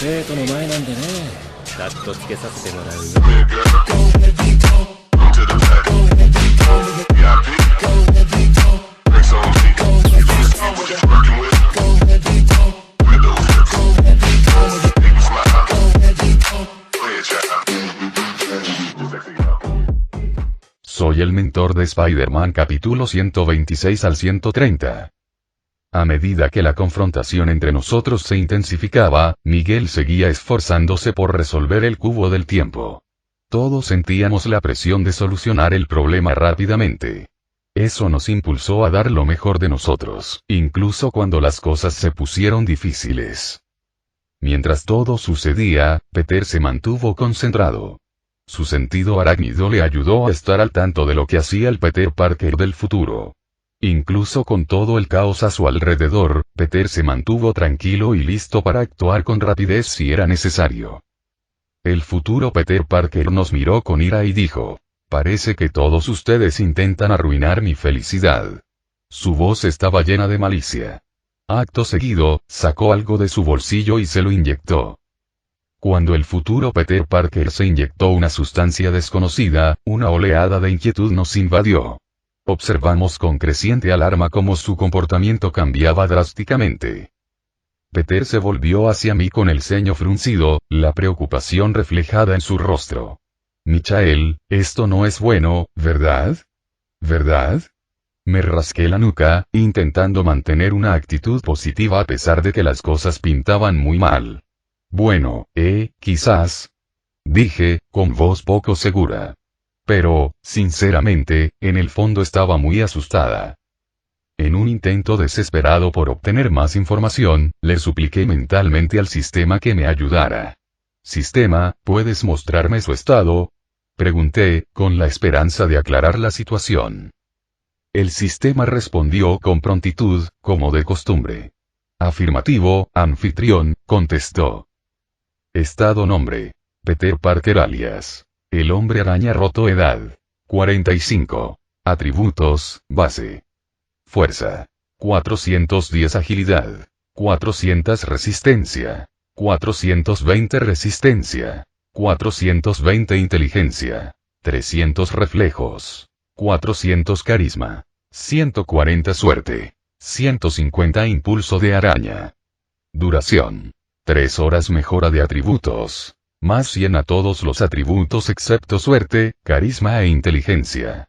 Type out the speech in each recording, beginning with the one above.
生徒の前なんでね。カットつけさせてもらうよ。Soy el mentor de Spider-Man capítulo 126 al 130. A medida que la confrontación entre nosotros se intensificaba, Miguel seguía esforzándose por resolver el cubo del tiempo. Todos sentíamos la presión de solucionar el problema rápidamente. Eso nos impulsó a dar lo mejor de nosotros, incluso cuando las cosas se pusieron difíciles. Mientras todo sucedía, Peter se mantuvo concentrado. Su sentido arácnido le ayudó a estar al tanto de lo que hacía el Peter Parker del futuro. Incluso con todo el caos a su alrededor, Peter se mantuvo tranquilo y listo para actuar con rapidez si era necesario. El futuro Peter Parker nos miró con ira y dijo: «Parece que todos ustedes intentan arruinar mi felicidad». Su voz estaba llena de malicia. Acto seguido, sacó algo de su bolsillo y se lo inyectó. Cuando el futuro Peter Parker se inyectó una sustancia desconocida, una oleada de inquietud nos invadió. Observamos con creciente alarma cómo su comportamiento cambiaba drásticamente. Peter se volvió hacia mí con el ceño fruncido, la preocupación reflejada en su rostro. «Michael, esto no es bueno, ¿verdad? ¿Verdad?». Me rasqué la nuca, intentando mantener una actitud positiva a pesar de que las cosas pintaban muy mal. «Bueno, quizás», dije, con voz poco segura. Pero, sinceramente, en el fondo estaba muy asustada. En un intento desesperado por obtener más información, le supliqué mentalmente al sistema que me ayudara. «Sistema, ¿puedes mostrarme su estado?», pregunté, con la esperanza de aclarar la situación. El sistema respondió con prontitud, como de costumbre. «Afirmativo, anfitrión», contestó. Estado: nombre: Peter Parker alias el Hombre Araña roto. Edad: 45. Atributos: base. Fuerza: 410. Agilidad: 400. Resistencia: 420. Resistencia: 420. Inteligencia: 300. Reflejos: 400. Carisma: 140. Suerte: 150. Impulso de araña. Duración: 3 horas. Mejora de atributos: más 100 a todos los atributos excepto suerte, carisma e inteligencia.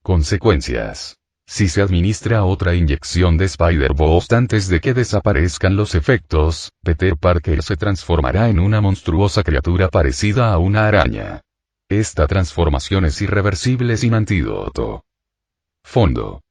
Consecuencias: si se administra otra inyección de Spider-Boost antes de que desaparezcan los efectos, Peter Parker se transformará en una monstruosa criatura parecida a una araña. Esta transformación es irreversible sin antídoto. Fondo: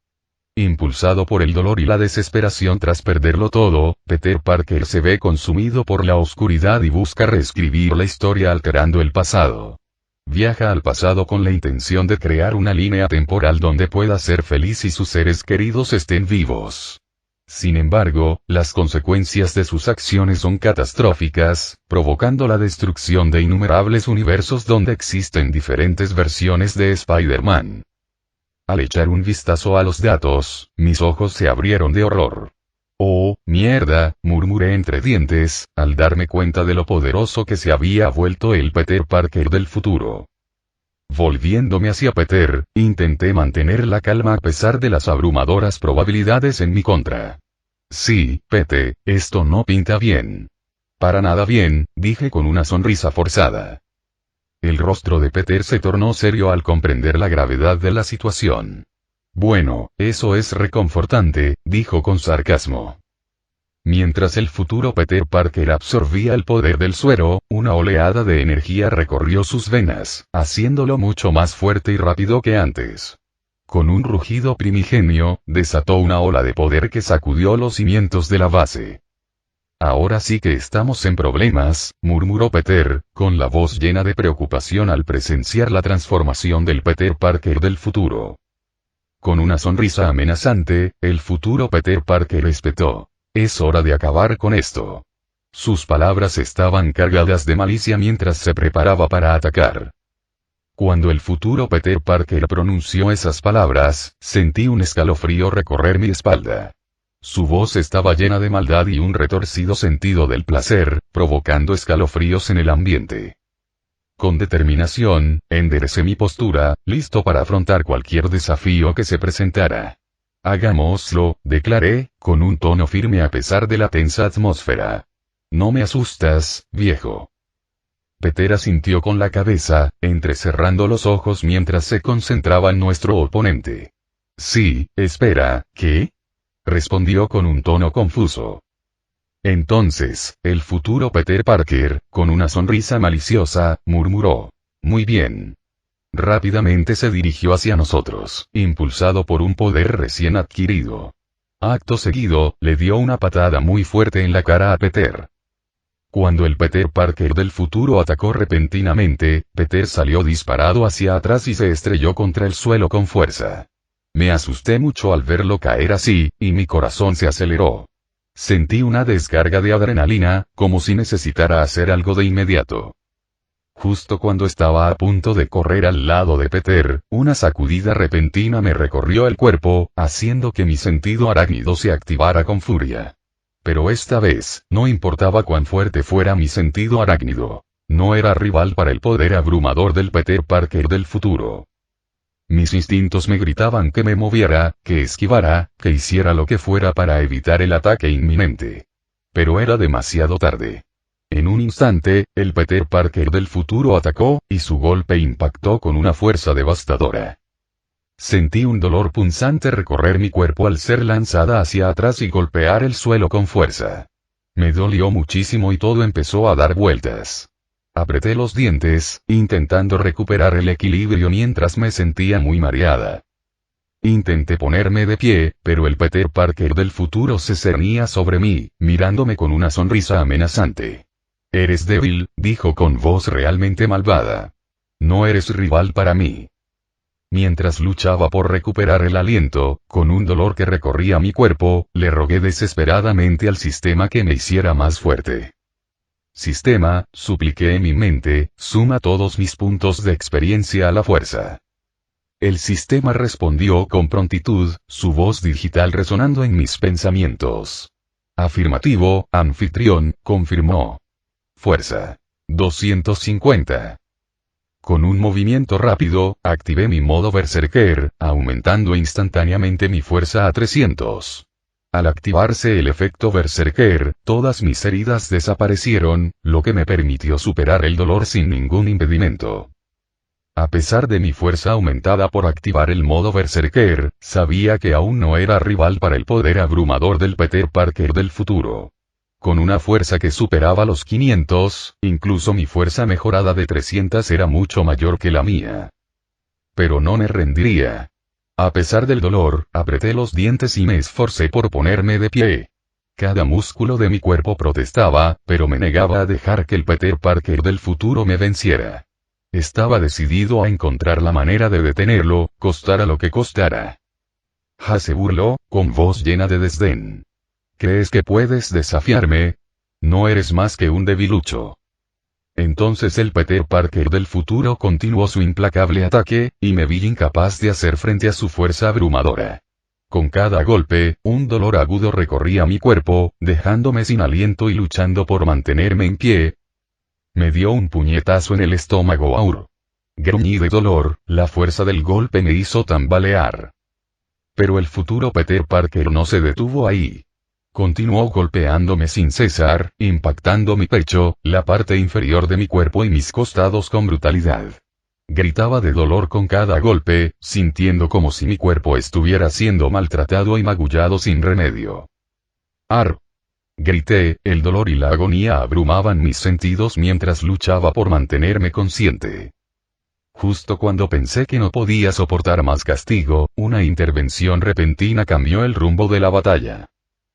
impulsado por el dolor y la desesperación tras perderlo todo, Peter Parker se ve consumido por la oscuridad y busca reescribir la historia alterando el pasado. Viaja al pasado con la intención de crear una línea temporal donde pueda ser feliz y sus seres queridos estén vivos. Sin embargo, las consecuencias de sus acciones son catastróficas, provocando la destrucción de innumerables universos donde existen diferentes versiones de Spider-Man. Al echar un vistazo a los datos, mis ojos se abrieron de horror. «Oh, mierda», murmuré entre dientes, al darme cuenta de lo poderoso que se había vuelto el Peter Parker del futuro. Volviéndome hacia Peter, intenté mantener la calma a pesar de las abrumadoras probabilidades en mi contra. «Sí, Pete, esto no pinta bien». «Para nada bien», dije con una sonrisa forzada. El rostro de Peter se tornó serio al comprender la gravedad de la situación. «Bueno, eso es reconfortante», dijo con sarcasmo. Mientras el futuro Peter Parker absorbía el poder del suero, una oleada de energía recorrió sus venas, haciéndolo mucho más fuerte y rápido que antes. Con un rugido primigenio, desató una ola de poder que sacudió los cimientos de la base. «Ahora sí que estamos en problemas», murmuró Peter, con la voz llena de preocupación al presenciar la transformación del Peter Parker del futuro. Con una sonrisa amenazante, el futuro Peter Parker espetó: «Es hora de acabar con esto». Sus palabras estaban cargadas de malicia mientras se preparaba para atacar. Cuando el futuro Peter Parker pronunció esas palabras, sentí un escalofrío recorrer mi espalda. Su voz estaba llena de maldad y un retorcido sentido del placer, provocando escalofríos en el ambiente. Con determinación, enderecé mi postura, listo para afrontar cualquier desafío que se presentara. Hagámoslo, declaré, con un tono firme a pesar de la tensa atmósfera. No me asustas, viejo. Peter asintió con la cabeza, entrecerrando los ojos mientras se concentraba en nuestro oponente. Sí, espera, ¿qué? Respondió con un tono confuso. Entonces, el futuro Peter Parker, con una sonrisa maliciosa, murmuró. Muy bien. Rápidamente se dirigió hacia nosotros, impulsado por un poder recién adquirido. Acto seguido, le dio una patada muy fuerte en la cara a Peter. Cuando el Peter Parker del futuro atacó repentinamente, Peter salió disparado hacia atrás y se estrelló contra el suelo con fuerza. Me asusté mucho al verlo caer así, y mi corazón se aceleró. Sentí una descarga de adrenalina, como si necesitara hacer algo de inmediato. Justo cuando estaba a punto de correr al lado de Peter, una sacudida repentina me recorrió el cuerpo, haciendo que mi sentido arácnido se activara con furia. Pero esta vez, no importaba cuán fuerte fuera mi sentido arácnido. No era rival para el poder abrumador del Peter Parker del futuro. Mis instintos me gritaban que me moviera, que esquivara, que hiciera lo que fuera para evitar el ataque inminente. Pero era demasiado tarde. En un instante, el Peter Parker del futuro atacó, y su golpe impactó con una fuerza devastadora. Sentí un dolor punzante recorrer mi cuerpo al ser lanzada hacia atrás y golpear el suelo con fuerza. Me dolió muchísimo y todo empezó a dar vueltas. Apreté los dientes, intentando recuperar el equilibrio mientras me sentía muy mareada. Intenté ponerme de pie, pero el Peter Parker del futuro se cernía sobre mí, mirándome con una sonrisa amenazante. Eres débil, dijo con voz realmente malvada. No eres rival para mí. Mientras luchaba por recuperar el aliento, con un dolor que recorría mi cuerpo, le rogué desesperadamente al sistema que me hiciera más fuerte. Sistema, supliqué en mi mente, suma todos mis puntos de experiencia a la fuerza. El sistema respondió con prontitud, su voz digital resonando en mis pensamientos. Afirmativo, anfitrión, confirmó. Fuerza. 250. Con un movimiento rápido, activé mi modo Berserker, aumentando instantáneamente mi fuerza a 300. Al activarse el efecto Berserker, todas mis heridas desaparecieron, lo que me permitió superar el dolor sin ningún impedimento. A pesar de mi fuerza aumentada por activar el modo Berserker, sabía que aún no era rival para el poder abrumador del Peter Parker del futuro. Con una fuerza que superaba los 500, incluso mi fuerza mejorada de 300 era mucho mayor que la mía. Pero no me rendiría. A pesar del dolor, apreté los dientes y me esforcé por ponerme de pie. Cada músculo de mi cuerpo protestaba, pero me negaba a dejar que el Peter Parker del futuro me venciera. Estaba decidido a encontrar la manera de detenerlo, costara lo que costara. Ha se burló, con voz llena de desdén. ¿Crees que puedes desafiarme? No eres más que un debilucho. Entonces el Peter Parker del futuro continuó su implacable ataque, y me vi incapaz de hacer frente a su fuerza abrumadora. Con cada golpe, un dolor agudo recorría mi cuerpo, dejándome sin aliento y luchando por mantenerme en pie. Me dio un puñetazo en el estómago. Aur. Gruñí de dolor, la fuerza del golpe me hizo tambalear. Pero el futuro Peter Parker no se detuvo ahí. Continuó golpeándome sin cesar, impactando mi pecho, la parte inferior de mi cuerpo y mis costados con brutalidad. Gritaba de dolor con cada golpe, sintiendo como si mi cuerpo estuviera siendo maltratado y magullado sin remedio. ¡Ar! Grité, el dolor y la agonía abrumaban mis sentidos mientras luchaba por mantenerme consciente. Justo cuando pensé que no podía soportar más castigo, una intervención repentina cambió el rumbo de la batalla.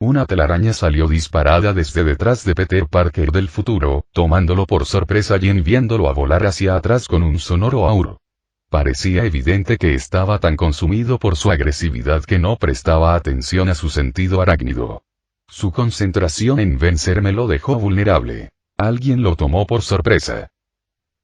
Una telaraña salió disparada desde detrás de Peter Parker del futuro, tomándolo por sorpresa y enviándolo a volar hacia atrás con un sonoro aur. Parecía evidente que estaba tan consumido por su agresividad que no prestaba atención a su sentido arácnido. Su concentración en vencerme lo dejó vulnerable. Alguien lo tomó por sorpresa.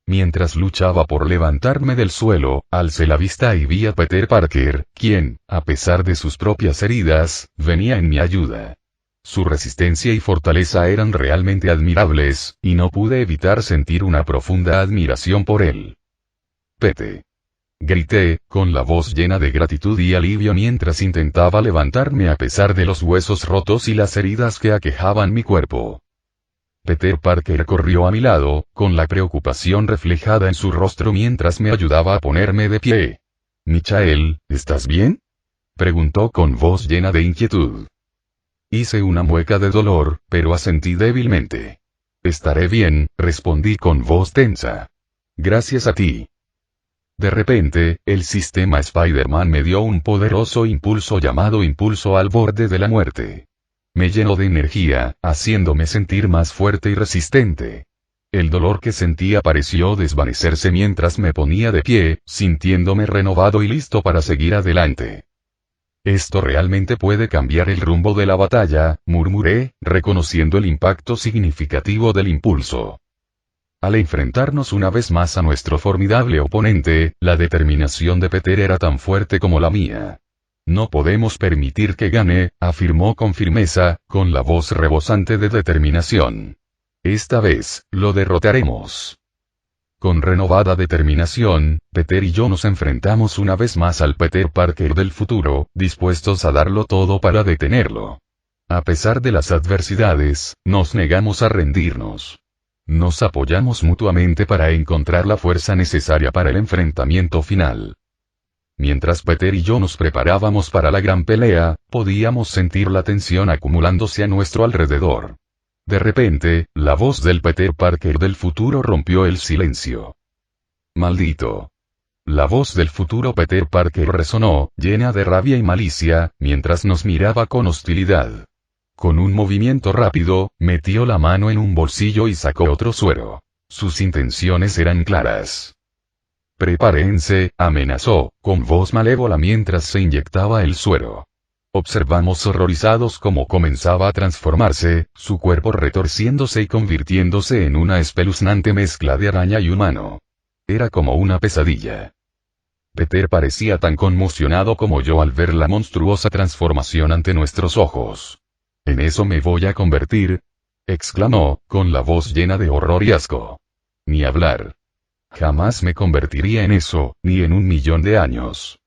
Mientras luchaba por levantarme del suelo, alcé la vista y vi a Peter Parker, quien, a pesar de sus propias heridas, venía en mi ayuda. Su resistencia y fortaleza eran realmente admirables, y no pude evitar sentir una profunda admiración por él. Pete. Grité, con la voz llena de gratitud y alivio mientras intentaba levantarme a pesar de los huesos rotos y las heridas que aquejaban mi cuerpo. Peter Parker corrió a mi lado, con la preocupación reflejada en su rostro mientras me ayudaba a ponerme de pie. «Michael, ¿estás bien?», preguntó con voz llena de inquietud. Hice una mueca de dolor, pero asentí débilmente. «Estaré bien», respondí con voz tensa. «Gracias a ti». De repente, el sistema Spider-Man me dio un poderoso impulso llamado impulso al borde de la muerte. Me llenó de energía, haciéndome sentir más fuerte y resistente. El dolor que sentía pareció desvanecerse mientras me ponía de pie, sintiéndome renovado y listo para seguir adelante. «Esto realmente puede cambiar el rumbo de la batalla», murmuré, reconociendo el impacto significativo del impulso. Al enfrentarnos una vez más a nuestro formidable oponente, la determinación de Peter era tan fuerte como la mía. «No podemos permitir que gane», afirmó con firmeza, con la voz rebosante de determinación. «Esta vez, lo derrotaremos». Con renovada determinación, Peter y yo nos enfrentamos una vez más al Peter Parker del futuro, dispuestos a darlo todo para detenerlo. A pesar de las adversidades, nos negamos a rendirnos. Nos apoyamos mutuamente para encontrar la fuerza necesaria para el enfrentamiento final. Mientras Peter y yo nos preparábamos para la gran pelea, podíamos sentir la tensión acumulándose a nuestro alrededor. De repente, la voz del Peter Parker del futuro rompió el silencio. «Maldito». La voz del futuro Peter Parker resonó, llena de rabia y malicia, mientras nos miraba con hostilidad. Con un movimiento rápido, metió la mano en un bolsillo y sacó otro suero. Sus intenciones eran claras. «Prepárense», amenazó, con voz malévola mientras se inyectaba el suero. Observamos horrorizados cómo comenzaba a transformarse, su cuerpo retorciéndose y convirtiéndose en una espeluznante mezcla de araña y humano. Era como una pesadilla. Peter parecía tan conmocionado como yo al ver la monstruosa transformación ante nuestros ojos. «¿En eso me voy a convertir?», exclamó, con la voz llena de horror y asco. «Ni hablar. Jamás me convertiría en eso, ni en 1.000.000 de años».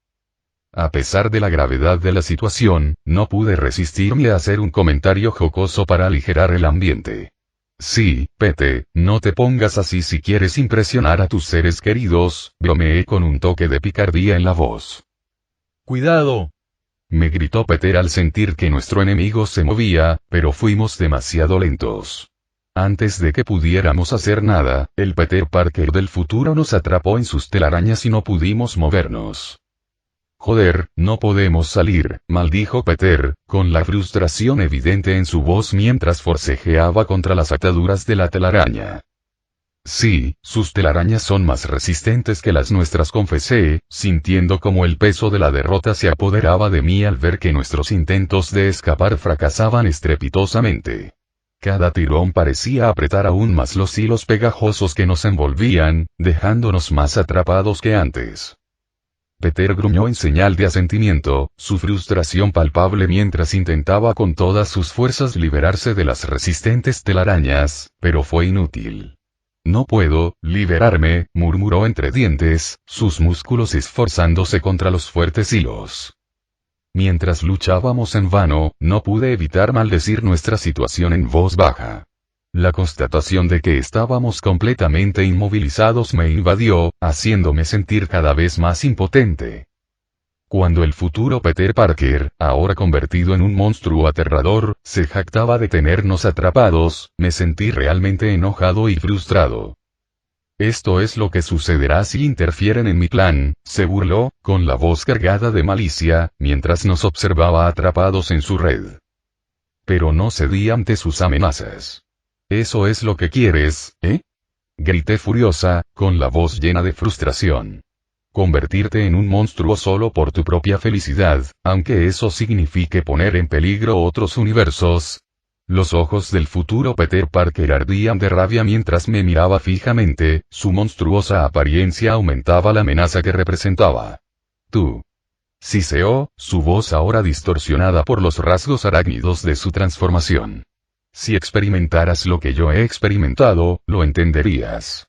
A pesar de la gravedad de la situación, no pude resistirme a hacer un comentario jocoso para aligerar el ambiente. «Sí, Pete, no te pongas así si quieres impresionar a tus seres queridos», bromeé con un toque de picardía en la voz. «Cuidado», me gritó Peter al sentir que nuestro enemigo se movía, pero fuimos demasiado lentos. Antes de que pudiéramos hacer nada, el Peter Parker del futuro nos atrapó en sus telarañas y no pudimos movernos. «Joder, no podemos salir», maldijo Peter, con la frustración evidente en su voz mientras forcejeaba contra las ataduras de la telaraña. «Sí, sus telarañas son más resistentes que las nuestras», confesé, sintiendo como el peso de la derrota se apoderaba de mí al ver que nuestros intentos de escapar fracasaban estrepitosamente. Cada tirón parecía apretar aún más los hilos pegajosos que nos envolvían, dejándonos más atrapados que antes. Peter gruñó en señal de asentimiento, su frustración palpable mientras intentaba con todas sus fuerzas liberarse de las resistentes telarañas, pero fue inútil. «No puedo liberarme», murmuró entre dientes, sus músculos esforzándose contra los fuertes hilos. Mientras luchábamos en vano, no pude evitar maldecir nuestra situación en voz baja. La constatación de que estábamos completamente inmovilizados me invadió, haciéndome sentir cada vez más impotente. Cuando el futuro Peter Parker, ahora convertido en un monstruo aterrador, se jactaba de tenernos atrapados, me sentí realmente enojado y frustrado. «Esto es lo que sucederá si interfieren en mi plan», se burló, con la voz cargada de malicia, mientras nos observaba atrapados en su red. Pero no cedí ante sus amenazas. «¿Eso es lo que quieres, eh?», grité furiosa, con la voz llena de frustración. «¿Convertirte en un monstruo solo por tu propia felicidad, aunque eso signifique poner en peligro otros universos?». Los ojos del futuro Peter Parker ardían de rabia mientras me miraba fijamente, su monstruosa apariencia aumentaba la amenaza que representaba. Tú. Siseó, su voz ahora distorsionada por los rasgos arácnidos de su transformación. Si experimentaras lo que yo he experimentado, lo entenderías.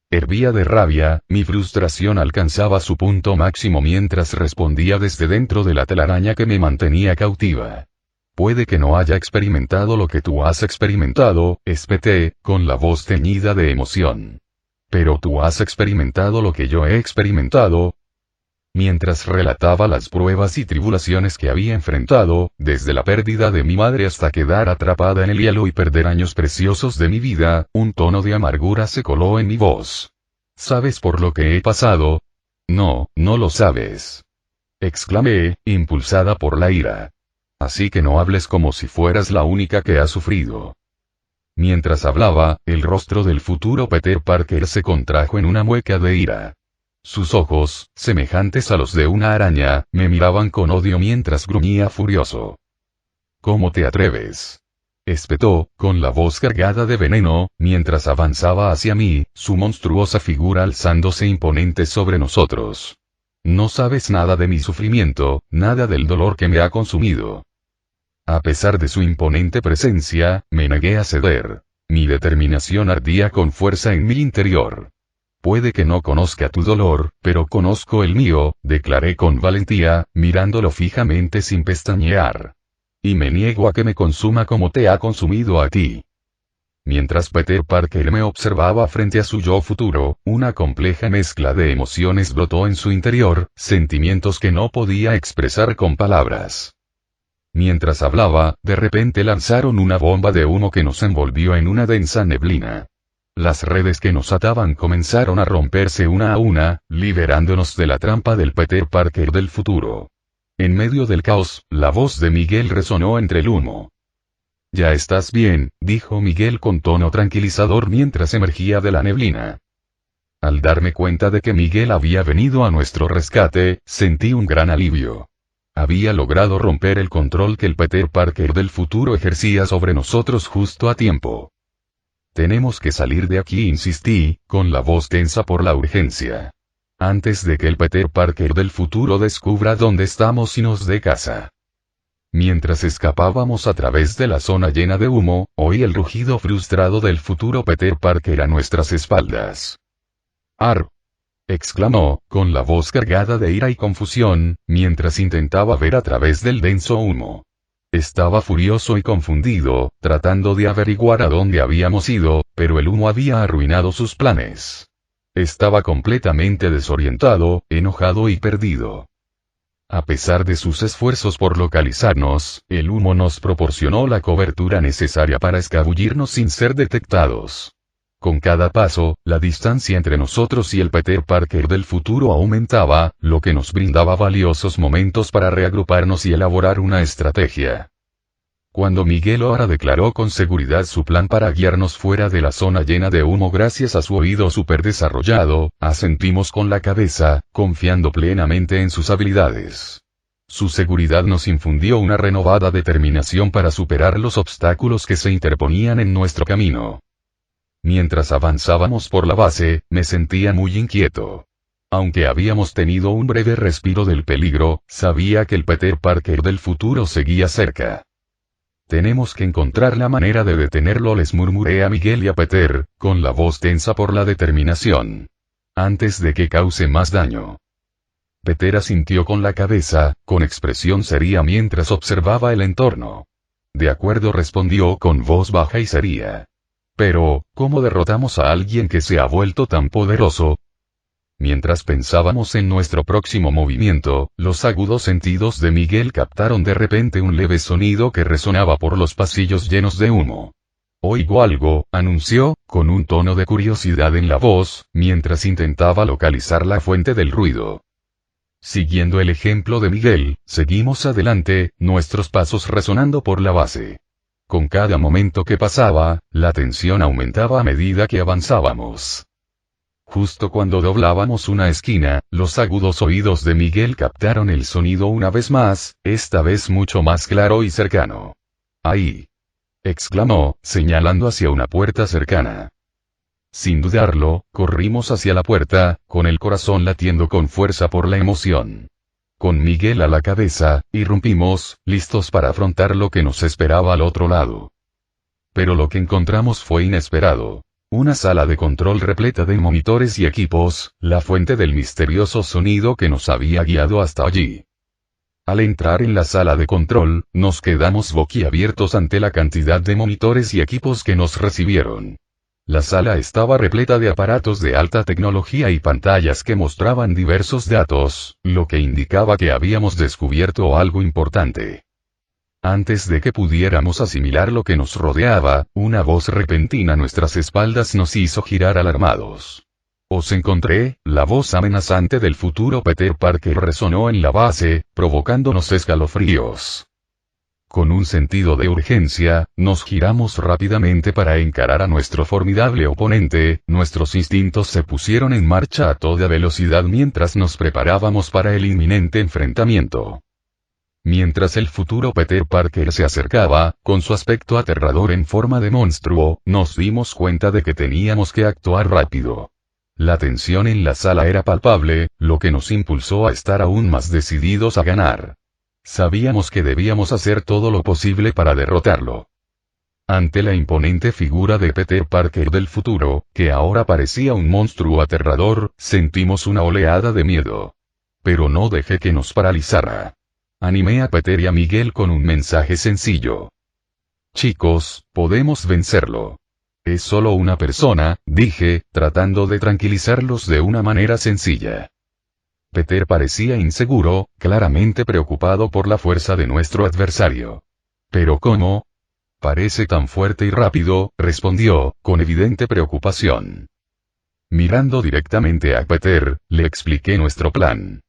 Hervía de rabia, mi frustración alcanzaba su punto máximo mientras respondía desde dentro de la telaraña que me mantenía cautiva. Puede que no haya experimentado lo que tú has experimentado, espeté, con la voz teñida de emoción. Pero tú has experimentado lo que yo he experimentado. Mientras relataba las pruebas y tribulaciones que había enfrentado, desde la pérdida de mi madre hasta quedar atrapada en el hielo y perder años preciosos de mi vida, un tono de amargura se coló en mi voz. ¿Sabes por lo que he pasado? No, no lo sabes. Exclamé, impulsada por la ira. Así que no hables como si fueras la única que ha sufrido. Mientras hablaba, el rostro del futuro Peter Parker se contrajo en una mueca de ira. Sus ojos, semejantes a los de una araña, me miraban con odio mientras gruñía furioso. ¿Cómo te atreves? Espetó, con la voz cargada de veneno, mientras avanzaba hacia mí, su monstruosa figura alzándose imponente sobre nosotros. No sabes nada de mi sufrimiento, nada del dolor que me ha consumido. A pesar de su imponente presencia, me negué a ceder. Mi determinación ardía con fuerza en mi interior. Puede que no conozca tu dolor, pero conozco el mío, declaré con valentía, mirándolo fijamente sin pestañear. Y me niego a que me consuma como te ha consumido a ti. Mientras Peter Parker me observaba frente a su yo futuro, una compleja mezcla de emociones brotó en su interior, sentimientos que no podía expresar con palabras. Mientras hablaba, de repente lanzaron una bomba de humo que nos envolvió en una densa neblina. Las redes que nos ataban comenzaron a romperse una a una, liberándonos de la trampa del Peter Parker del futuro. En medio del caos, la voz de Miguel resonó entre el humo. Ya estás bien, dijo Miguel con tono tranquilizador mientras emergía de la neblina. Al darme cuenta de que Miguel había venido a nuestro rescate, sentí un gran alivio. Había logrado romper el control que el Peter Parker del futuro ejercía sobre nosotros justo a tiempo. Tenemos que salir de aquí, insistí, con la voz tensa por la urgencia. Antes de que el Peter Parker del futuro descubra dónde estamos y nos dé caza. Mientras escapábamos a través de la zona llena de humo, oí el rugido frustrado del futuro Peter Parker a nuestras espaldas. ¡Ar! Exclamó, con la voz cargada de ira y confusión, mientras intentaba ver a través del denso humo. Estaba furioso y confundido, tratando de averiguar a dónde habíamos ido, pero el humo había arruinado sus planes. Estaba completamente desorientado, enojado y perdido. A pesar de sus esfuerzos por localizarnos, el humo nos proporcionó la cobertura necesaria para escabullirnos sin ser detectados. Con cada paso, la distancia entre nosotros y el Peter Parker del futuro aumentaba, lo que nos brindaba valiosos momentos para reagruparnos y elaborar una estrategia. Cuando Miguel ahora declaró con seguridad su plan para guiarnos fuera de la zona llena de humo gracias a su oído superdesarrollado, asentimos con la cabeza, confiando plenamente en sus habilidades. Su seguridad nos infundió una renovada determinación para superar los obstáculos que se interponían en nuestro camino. Mientras avanzábamos por la base, me sentía muy inquieto. Aunque habíamos tenido un breve respiro del peligro, sabía que el Peter Parker del futuro seguía cerca. Tenemos que encontrar la manera de detenerlo, les murmuré a Miguel y a Peter, con la voz tensa por la determinación. Antes de que cause más daño. Peter asintió con la cabeza, con expresión seria mientras observaba el entorno. De acuerdo, respondió con voz baja y seria. Pero, ¿cómo derrotamos a alguien que se ha vuelto tan poderoso? Mientras pensábamos en nuestro próximo movimiento, los agudos sentidos de Miguel captaron de repente un leve sonido que resonaba por los pasillos llenos de humo. Oigo algo, anunció, con un tono de curiosidad en la voz, mientras intentaba localizar la fuente del ruido. Siguiendo el ejemplo de Miguel, seguimos adelante, nuestros pasos resonando por la base. Con cada momento que pasaba, la tensión aumentaba a medida que avanzábamos. Justo cuando doblábamos una esquina, los agudos oídos de Miguel captaron el sonido una vez más, esta vez mucho más claro y cercano. Ahí. exclamó, señalando hacia una puerta cercana. Sin dudarlo, corrimos hacia la puerta, con el corazón latiendo con fuerza por la emoción. Con Miguel a la cabeza, irrumpimos, listos para afrontar lo que nos esperaba al otro lado. Pero lo que encontramos fue inesperado. Una sala de control repleta de monitores y equipos, la fuente del misterioso sonido que nos había guiado hasta allí. Al entrar en la sala de control, nos quedamos boquiabiertos ante la cantidad de monitores y equipos que nos recibieron. La sala estaba repleta de aparatos de alta tecnología y pantallas que mostraban diversos datos, lo que indicaba que habíamos descubierto algo importante. Antes de que pudiéramos asimilar lo que nos rodeaba, una voz repentina a nuestras espaldas nos hizo girar alarmados. «Os encontré», la voz amenazante del futuro Peter Parker resonó en la base, provocándonos escalofríos. Con un sentido de urgencia, nos giramos rápidamente para encarar a nuestro formidable oponente, nuestros instintos se pusieron en marcha a toda velocidad mientras nos preparábamos para el inminente enfrentamiento. Mientras el futuro Peter Parker se acercaba, con su aspecto aterrador en forma de monstruo, nos dimos cuenta de que teníamos que actuar rápido. La tensión en la sala era palpable, lo que nos impulsó a estar aún más decididos a ganar. Sabíamos que debíamos hacer todo lo posible para derrotarlo. Ante la imponente figura de Peter Parker del futuro, que ahora parecía un monstruo aterrador, sentimos una oleada de miedo. Pero no dejé que nos paralizara. Animé a Peter y a Miguel con un mensaje sencillo. «Chicos, podemos vencerlo. Es solo una persona», dije, tratando de tranquilizarlos de una manera sencilla. Peter parecía inseguro, claramente preocupado por la fuerza de nuestro adversario. «¿Pero cómo? Parece tan fuerte y rápido», respondió, con evidente preocupación. Mirando directamente a Peter, le expliqué nuestro plan.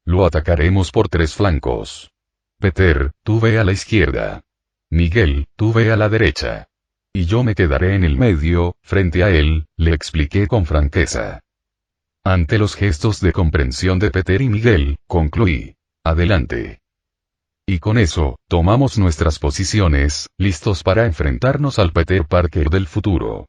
«Lo atacaremos por 3 flancos. Peter, tú ve a la izquierda. Miguel, tú ve a la derecha. Y yo me quedaré en el medio, frente a él», le expliqué con franqueza. Ante los gestos de comprensión de Peter y Miguel, concluí. «Adelante». Y con eso, tomamos nuestras posiciones, listos para enfrentarnos al Peter Parker del futuro.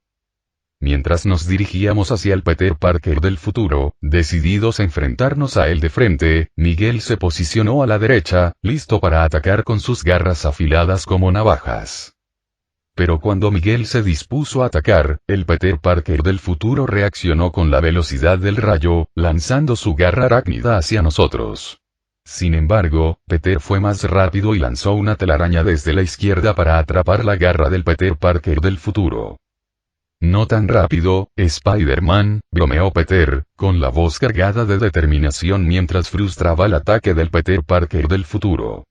Mientras nos dirigíamos hacia el Peter Parker del futuro, decididos a enfrentarnos a él de frente, Miguel se posicionó a la derecha, listo para atacar con sus garras afiladas como navajas. Pero cuando Miguel se dispuso a atacar, el Peter Parker del futuro reaccionó con la velocidad del rayo, lanzando su garra arácnida hacia nosotros. Sin embargo, Peter fue más rápido y lanzó una telaraña desde la izquierda para atrapar la garra del Peter Parker del futuro. «No tan rápido, Spider-Man», bromeó Peter, con la voz cargada de determinación mientras frustraba el ataque del Peter Parker del futuro.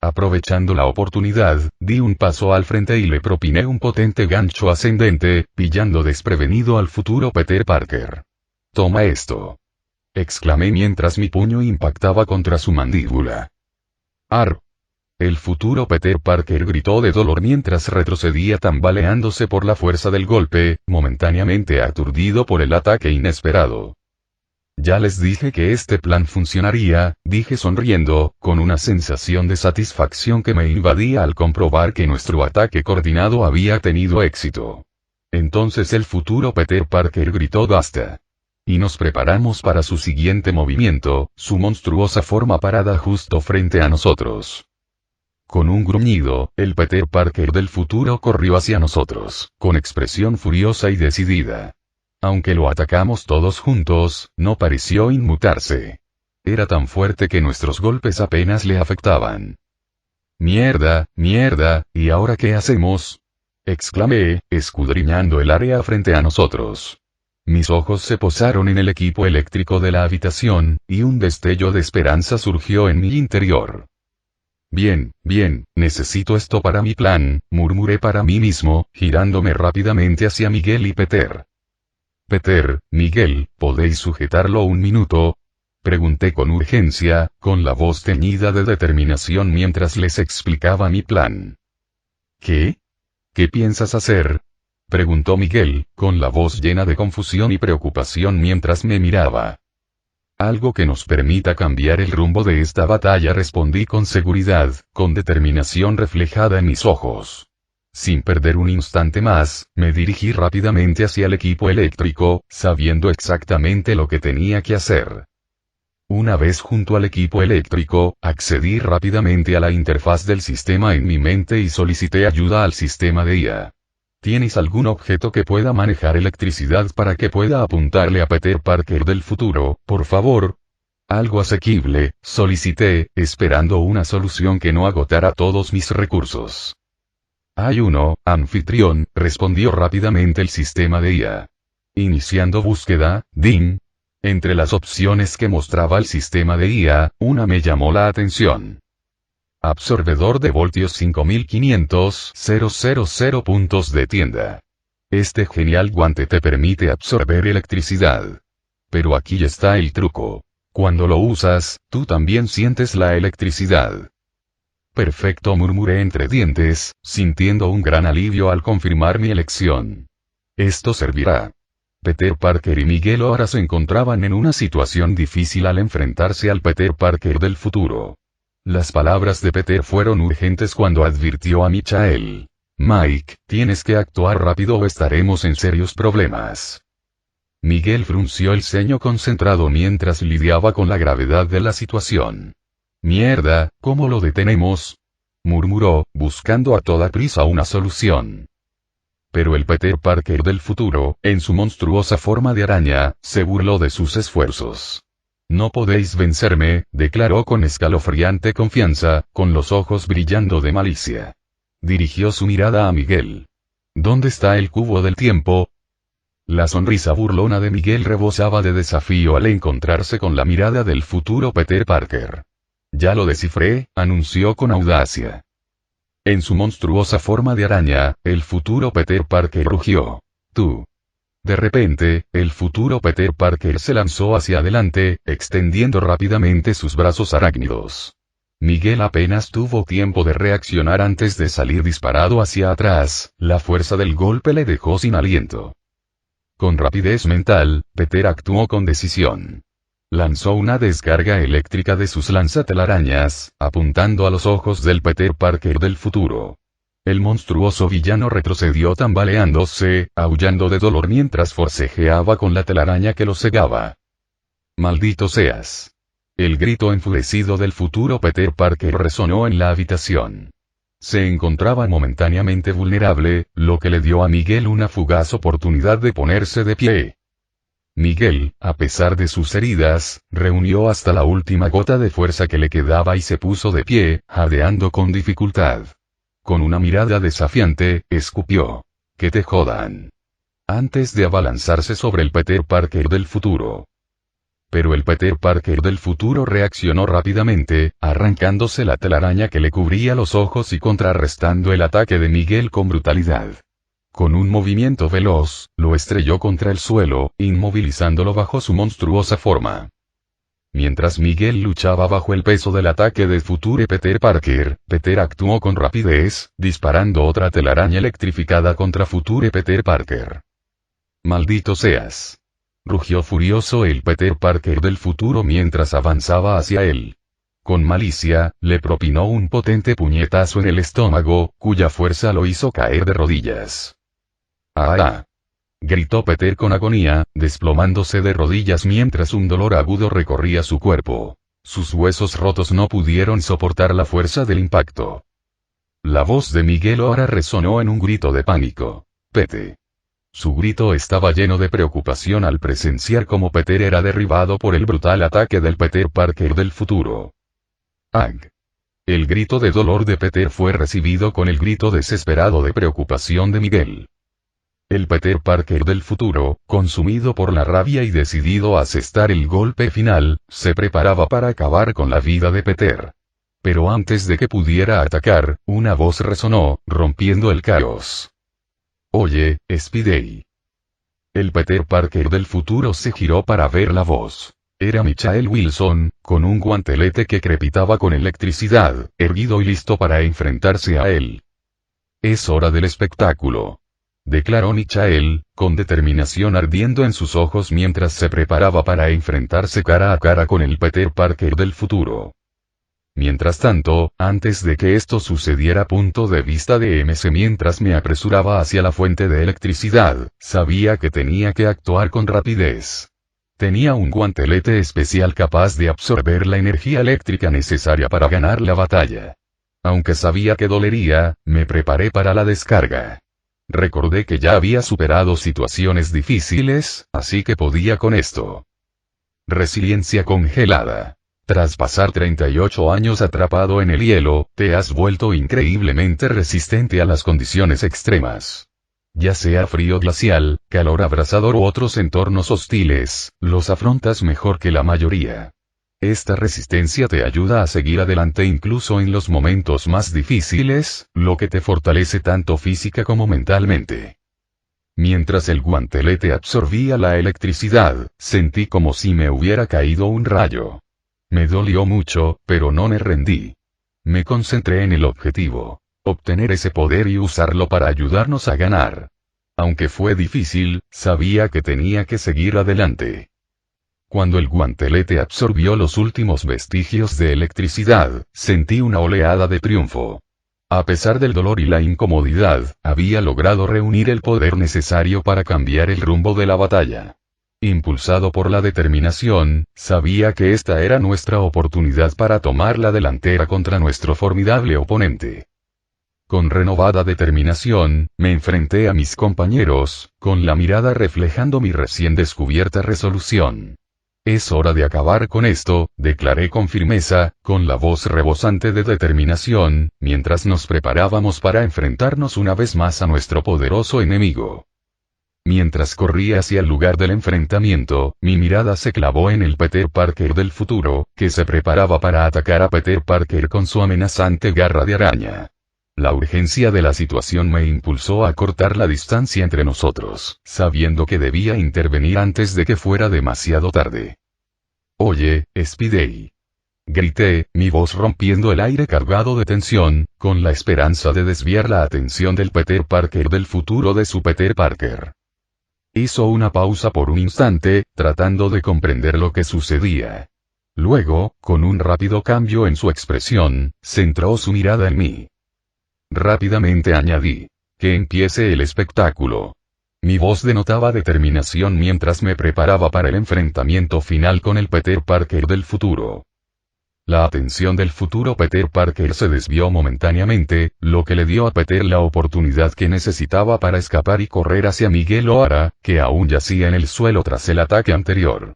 Aprovechando la oportunidad, di un paso al frente y le propiné un potente gancho ascendente, pillando desprevenido al futuro Peter Parker. «Toma esto», exclamé mientras mi puño impactaba contra su mandíbula. «Ar». El futuro Peter Parker gritó de dolor mientras retrocedía tambaleándose por la fuerza del golpe, momentáneamente aturdido por el ataque inesperado. «Ya les dije que este plan funcionaría», dije sonriendo, con una sensación de satisfacción que me invadía al comprobar que nuestro ataque coordinado había tenido éxito. Entonces el futuro Peter Parker gritó «basta». Y nos preparamos para su siguiente movimiento, su monstruosa forma parada justo frente a nosotros. Con un gruñido, el Peter Parker del futuro corrió hacia nosotros, con expresión furiosa y decidida. Aunque lo atacamos todos juntos, no pareció inmutarse. Era tan fuerte que nuestros golpes apenas le afectaban. «Mierda, mierda, ¿y ahora qué hacemos?», exclamé, escudriñando el área frente a nosotros. Mis ojos se posaron en el equipo eléctrico de la habitación, y un destello de esperanza surgió en mi interior. «Bien, bien, necesito esto para mi plan», murmuré para mí mismo, girándome rápidamente hacia Miguel y Peter. «Peter, Miguel, ¿podéis sujetarlo un minuto?», pregunté con urgencia, con la voz teñida de determinación mientras les explicaba mi plan. «¿Qué? ¿Qué piensas hacer?», preguntó Miguel, con la voz llena de confusión y preocupación mientras me miraba. «Algo que nos permita cambiar el rumbo de esta batalla», respondí con seguridad, con determinación reflejada en mis ojos. Sin perder un instante más, me dirigí rápidamente hacia el equipo eléctrico, sabiendo exactamente lo que tenía que hacer. Una vez junto al equipo eléctrico, accedí rápidamente a la interfaz del sistema en mi mente y solicité ayuda al sistema de IA. ¿Tienes algún objeto que pueda manejar electricidad para que pueda apuntarle a Peter Parker del futuro, por favor? Algo asequible, solicité, esperando una solución que no agotara todos mis recursos. Hay uno, anfitrión, respondió rápidamente el sistema de IA. Iniciando búsqueda, DIN. Entre las opciones que mostraba el sistema de IA, una me llamó la atención. Absorbedor de voltios 5500, 000 puntos de tienda. Este genial guante te permite absorber electricidad. Pero aquí está el truco. Cuando lo usas, tú también sientes la electricidad. Perfecto, murmuré entre dientes, sintiendo un gran alivio al confirmar mi elección. Esto servirá. Peter Parker y Miguel ahora se encontraban en una situación difícil al enfrentarse al Peter Parker del futuro. Las palabras de Peter fueron urgentes cuando advirtió a Michael. Mike, tienes que actuar rápido o estaremos en serios problemas. Miguel frunció el ceño concentrado mientras lidiaba con la gravedad de la situación. Mierda, ¿cómo lo detenemos? Murmuró, buscando a toda prisa una solución. Pero el Peter Parker del futuro, en su monstruosa forma de araña, se burló de sus esfuerzos. No podéis vencerme, declaró con escalofriante confianza, con los ojos brillando de malicia. Dirigió su mirada a Miguel. ¿Dónde está el cubo del tiempo? La sonrisa burlona de Miguel rebosaba de desafío al encontrarse con la mirada del futuro Peter Parker. Ya lo descifré, anunció con audacia. En su monstruosa forma de araña, el futuro Peter Parker rugió. Tú. De repente, el futuro Peter Parker se lanzó hacia adelante, extendiendo rápidamente sus brazos arácnidos. Miguel apenas tuvo tiempo de reaccionar antes de salir disparado hacia atrás, la fuerza del golpe le dejó sin aliento. Con rapidez mental, Peter actuó con decisión. Lanzó una descarga eléctrica de sus lanzatelarañas, apuntando a los ojos del Peter Parker del futuro. El monstruoso villano retrocedió tambaleándose, aullando de dolor mientras forcejeaba con la telaraña que lo cegaba. ¡Maldito seas! El grito enfurecido del futuro Peter Parker resonó en la habitación. Se encontraba momentáneamente vulnerable, lo que le dio a Miguel una fugaz oportunidad de ponerse de pie. Miguel, a pesar de sus heridas, reunió hasta la última gota de fuerza que le quedaba y se puso de pie, jadeando con dificultad. Con una mirada desafiante, escupió. ¡Que te jodan! Antes de abalanzarse sobre el Peter Parker del futuro. Pero el Peter Parker del futuro reaccionó rápidamente, arrancándose la telaraña que le cubría los ojos y contrarrestando el ataque de Miguel con brutalidad. Con un movimiento veloz, lo estrelló contra el suelo, inmovilizándolo bajo su monstruosa forma. Mientras Miguel luchaba bajo el peso del ataque del futuro Peter Parker, Peter actuó con rapidez, disparando otra telaraña electrificada contra futuro Peter Parker. ¡Maldito seas! Rugió furioso el Peter Parker del futuro mientras avanzaba hacia él. Con malicia, le propinó un potente puñetazo en el estómago, cuya fuerza lo hizo caer de rodillas. ¡Ah! Gritó Peter con agonía, desplomándose de rodillas mientras un dolor agudo recorría su cuerpo. Sus huesos rotos no pudieron soportar la fuerza del impacto. La voz de Miguel ahora resonó en un grito de pánico. ¡Pete! Su grito estaba lleno de preocupación al presenciar cómo Peter era derribado por el brutal ataque del Peter Parker del futuro. ¡Ag! El grito de dolor de Peter fue recibido con el grito desesperado de preocupación de Miguel. El Peter Parker del futuro, consumido por la rabia y decidido a asestar el golpe final, se preparaba para acabar con la vida de Peter. Pero antes de que pudiera atacar, una voz resonó, rompiendo el caos. Oye, Spidey. El Peter Parker del futuro se giró para ver la voz. Era Michael Wilson, con un guantelete que crepitaba con electricidad, erguido y listo para enfrentarse a él. Es hora del espectáculo. Declaró Michael, con determinación ardiendo en sus ojos mientras se preparaba para enfrentarse cara a cara con el Peter Parker del futuro. Mientras tanto, antes de que esto sucediera, punto de vista de MS mientras me apresuraba hacia la fuente de electricidad, sabía que tenía que actuar con rapidez. Tenía un guantelete especial capaz de absorber la energía eléctrica necesaria para ganar la batalla. Aunque sabía que dolería, me preparé para la descarga. Recordé que ya había superado situaciones difíciles, así que podía con esto. Resiliencia congelada. Tras pasar 38 años atrapado en el hielo, te has vuelto increíblemente resistente a las condiciones extremas. Ya sea frío glacial, calor abrasador u otros entornos hostiles, los afrontas mejor que la mayoría. Esta resistencia te ayuda a seguir adelante incluso en los momentos más difíciles, lo que te fortalece tanto física como mentalmente. Mientras el guantelete absorbía la electricidad, sentí como si me hubiera caído un rayo. Me dolió mucho, pero no me rendí. Me concentré en el objetivo. Obtener ese poder y usarlo para ayudarnos a ganar. Aunque fue difícil, sabía que tenía que seguir adelante. Cuando el guantelete absorbió los últimos vestigios de electricidad, sentí una oleada de triunfo. A pesar del dolor y la incomodidad, había logrado reunir el poder necesario para cambiar el rumbo de la batalla. Impulsado por la determinación, sabía que esta era nuestra oportunidad para tomar la delantera contra nuestro formidable oponente. Con renovada determinación, me enfrenté a mis compañeros, con la mirada reflejando mi recién descubierta resolución. Es hora de acabar con esto, declaré con firmeza, con la voz rebosante de determinación, mientras nos preparábamos para enfrentarnos una vez más a nuestro poderoso enemigo. Mientras corría hacia el lugar del enfrentamiento, mi mirada se clavó en el Peter Parker del futuro, que se preparaba para atacar a Peter Parker con su amenazante garra de araña. La urgencia de la situación me impulsó a cortar la distancia entre nosotros, sabiendo que debía intervenir antes de que fuera demasiado tarde. «Oye, Spidey», grité, mi voz rompiendo el aire cargado de tensión, con la esperanza de desviar la atención del Peter Parker del futuro de su Peter Parker. Hizo una pausa por un instante, tratando de comprender lo que sucedía. Luego, con un rápido cambio en su expresión, centró su mirada en mí. Rápidamente añadí: «Que empiece el espectáculo». Mi voz denotaba determinación mientras me preparaba para el enfrentamiento final con el Peter Parker del futuro. La atención del futuro Peter Parker se desvió momentáneamente, lo que le dio a Peter la oportunidad que necesitaba para escapar y correr hacia Miguel O'Hara, que aún yacía en el suelo tras el ataque anterior.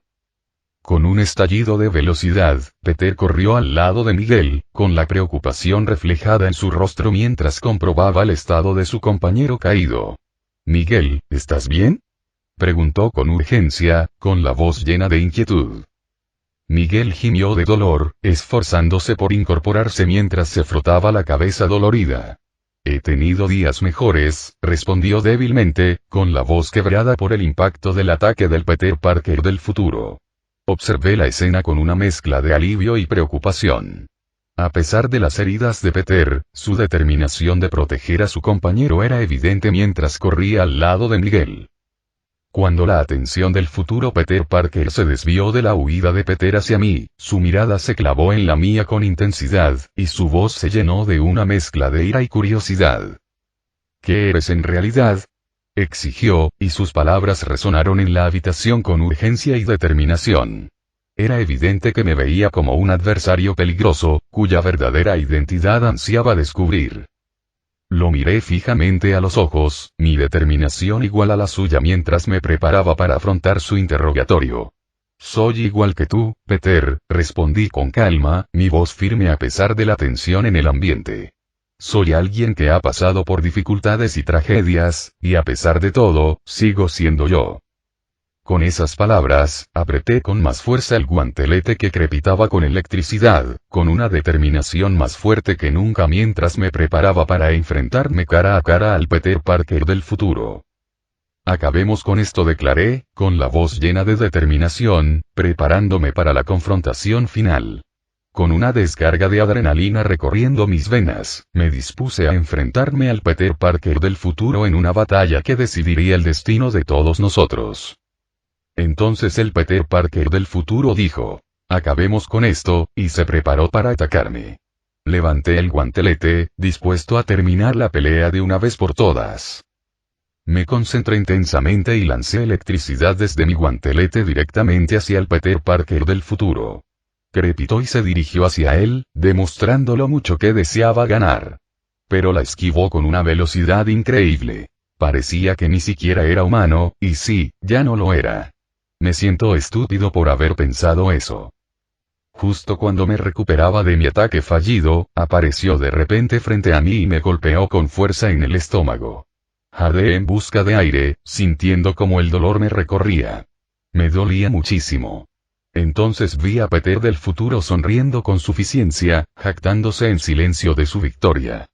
Con un estallido de velocidad, Peter corrió al lado de Miguel, con la preocupación reflejada en su rostro mientras comprobaba el estado de su compañero caído. «Miguel, ¿estás bien?», preguntó con urgencia, con la voz llena de inquietud. Miguel gimió de dolor, esforzándose por incorporarse mientras se frotaba la cabeza dolorida. «He tenido días mejores», respondió débilmente, con la voz quebrada por el impacto del ataque del Peter Parker del futuro. Observé la escena con una mezcla de alivio y preocupación. A pesar de las heridas de Peter, su determinación de proteger a su compañero era evidente mientras corría al lado de Miguel. Cuando la atención del futuro Peter Parker se desvió de la huida de Peter hacia mí, su mirada se clavó en la mía con intensidad, y su voz se llenó de una mezcla de ira y curiosidad. «¿Qué eres en realidad?», exigió, y sus palabras resonaron en la habitación con urgencia y determinación. Era evidente que me veía como un adversario peligroso, cuya verdadera identidad ansiaba descubrir. Lo miré fijamente a los ojos, mi determinación igual a la suya mientras me preparaba para afrontar su interrogatorio. «Soy igual que tú, Peter», respondí con calma, mi voz firme a pesar de la tensión en el ambiente. «Soy alguien que ha pasado por dificultades y tragedias, y a pesar de todo, sigo siendo yo». Con esas palabras, apreté con más fuerza el guantelete que crepitaba con electricidad, con una determinación más fuerte que nunca mientras me preparaba para enfrentarme cara a cara al Peter Parker del futuro. «Acabemos con esto», declaré, con la voz llena de determinación, preparándome para la confrontación final. Con una descarga de adrenalina recorriendo mis venas, me dispuse a enfrentarme al Peter Parker del futuro en una batalla que decidiría el destino de todos nosotros. Entonces el Peter Parker del futuro dijo: Acabemos con esto, y se preparó para atacarme. Levanté el guantelete, dispuesto a terminar la pelea de una vez por todas. Me concentré intensamente y lancé electricidad desde mi guantelete directamente hacia el Peter Parker del futuro. Crepitó y se dirigió hacia él, demostrando lo mucho que deseaba ganar. Pero la esquivó con una velocidad increíble. Parecía que ni siquiera era humano, y sí, ya no lo era. Me siento estúpido por haber pensado eso. Justo cuando me recuperaba de mi ataque fallido, apareció de repente frente a mí y me golpeó con fuerza en el estómago. Jadeé en busca de aire, sintiendo como el dolor me recorría. Me dolía muchísimo. Entonces vi a Peter del futuro sonriendo con suficiencia, jactándose en silencio de su victoria.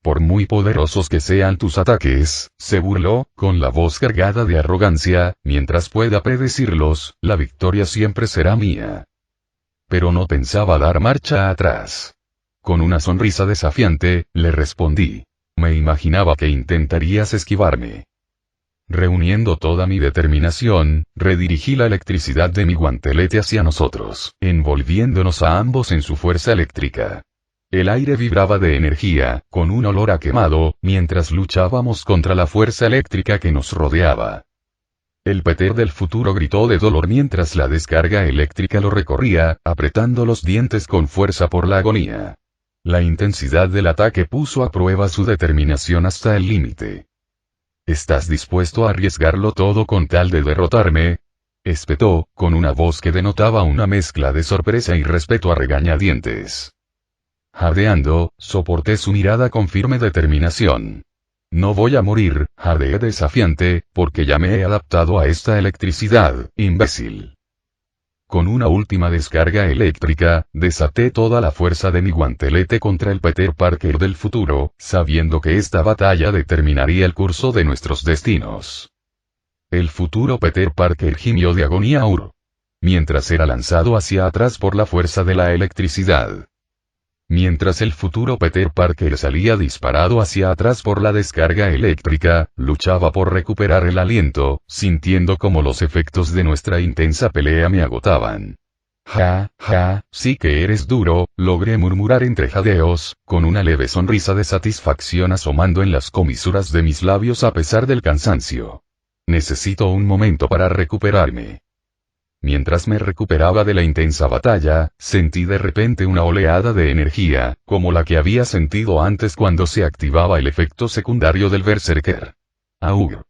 Por muy poderosos que sean tus ataques, se burló, con la voz cargada de arrogancia, mientras pueda predecirlos, la victoria siempre será mía. Pero no pensaba dar marcha atrás. Con una sonrisa desafiante, le respondí. Me imaginaba que intentarías esquivarme. Reuniendo toda mi determinación, redirigí la electricidad de mi guantelete hacia nosotros, envolviéndonos a ambos en su fuerza eléctrica. El aire vibraba de energía, con un olor a quemado, mientras luchábamos contra la fuerza eléctrica que nos rodeaba. El Peter del futuro gritó de dolor mientras la descarga eléctrica lo recorría, apretando los dientes con fuerza por la agonía. La intensidad del ataque puso a prueba su determinación hasta el límite. ¿Estás dispuesto a arriesgarlo todo con tal de derrotarme?, espetó, con una voz que denotaba una mezcla de sorpresa y respeto a regañadientes. Jadeando, soporté su mirada con firme determinación. No voy a morir, jadeé desafiante, porque ya me he adaptado a esta electricidad, imbécil. Con una última descarga eléctrica, desaté toda la fuerza de mi guantelete contra el Peter Parker del futuro, sabiendo que esta batalla determinaría el curso de nuestros destinos. El futuro Peter Parker gimió de agonía mientras era lanzado hacia atrás por la fuerza de la electricidad. Mientras el futuro Peter Parker salía disparado hacia atrás por la descarga eléctrica, luchaba por recuperar el aliento, sintiendo como los efectos de nuestra intensa pelea me agotaban. Ja, sí que eres duro, logré murmurar entre jadeos, con una leve sonrisa de satisfacción asomando en las comisuras de mis labios a pesar del cansancio. Necesito un momento para recuperarme. Mientras me recuperaba de la intensa batalla, sentí de repente una oleada de energía, como la que había sentido antes cuando se activaba el efecto secundario del Berserker. Aug.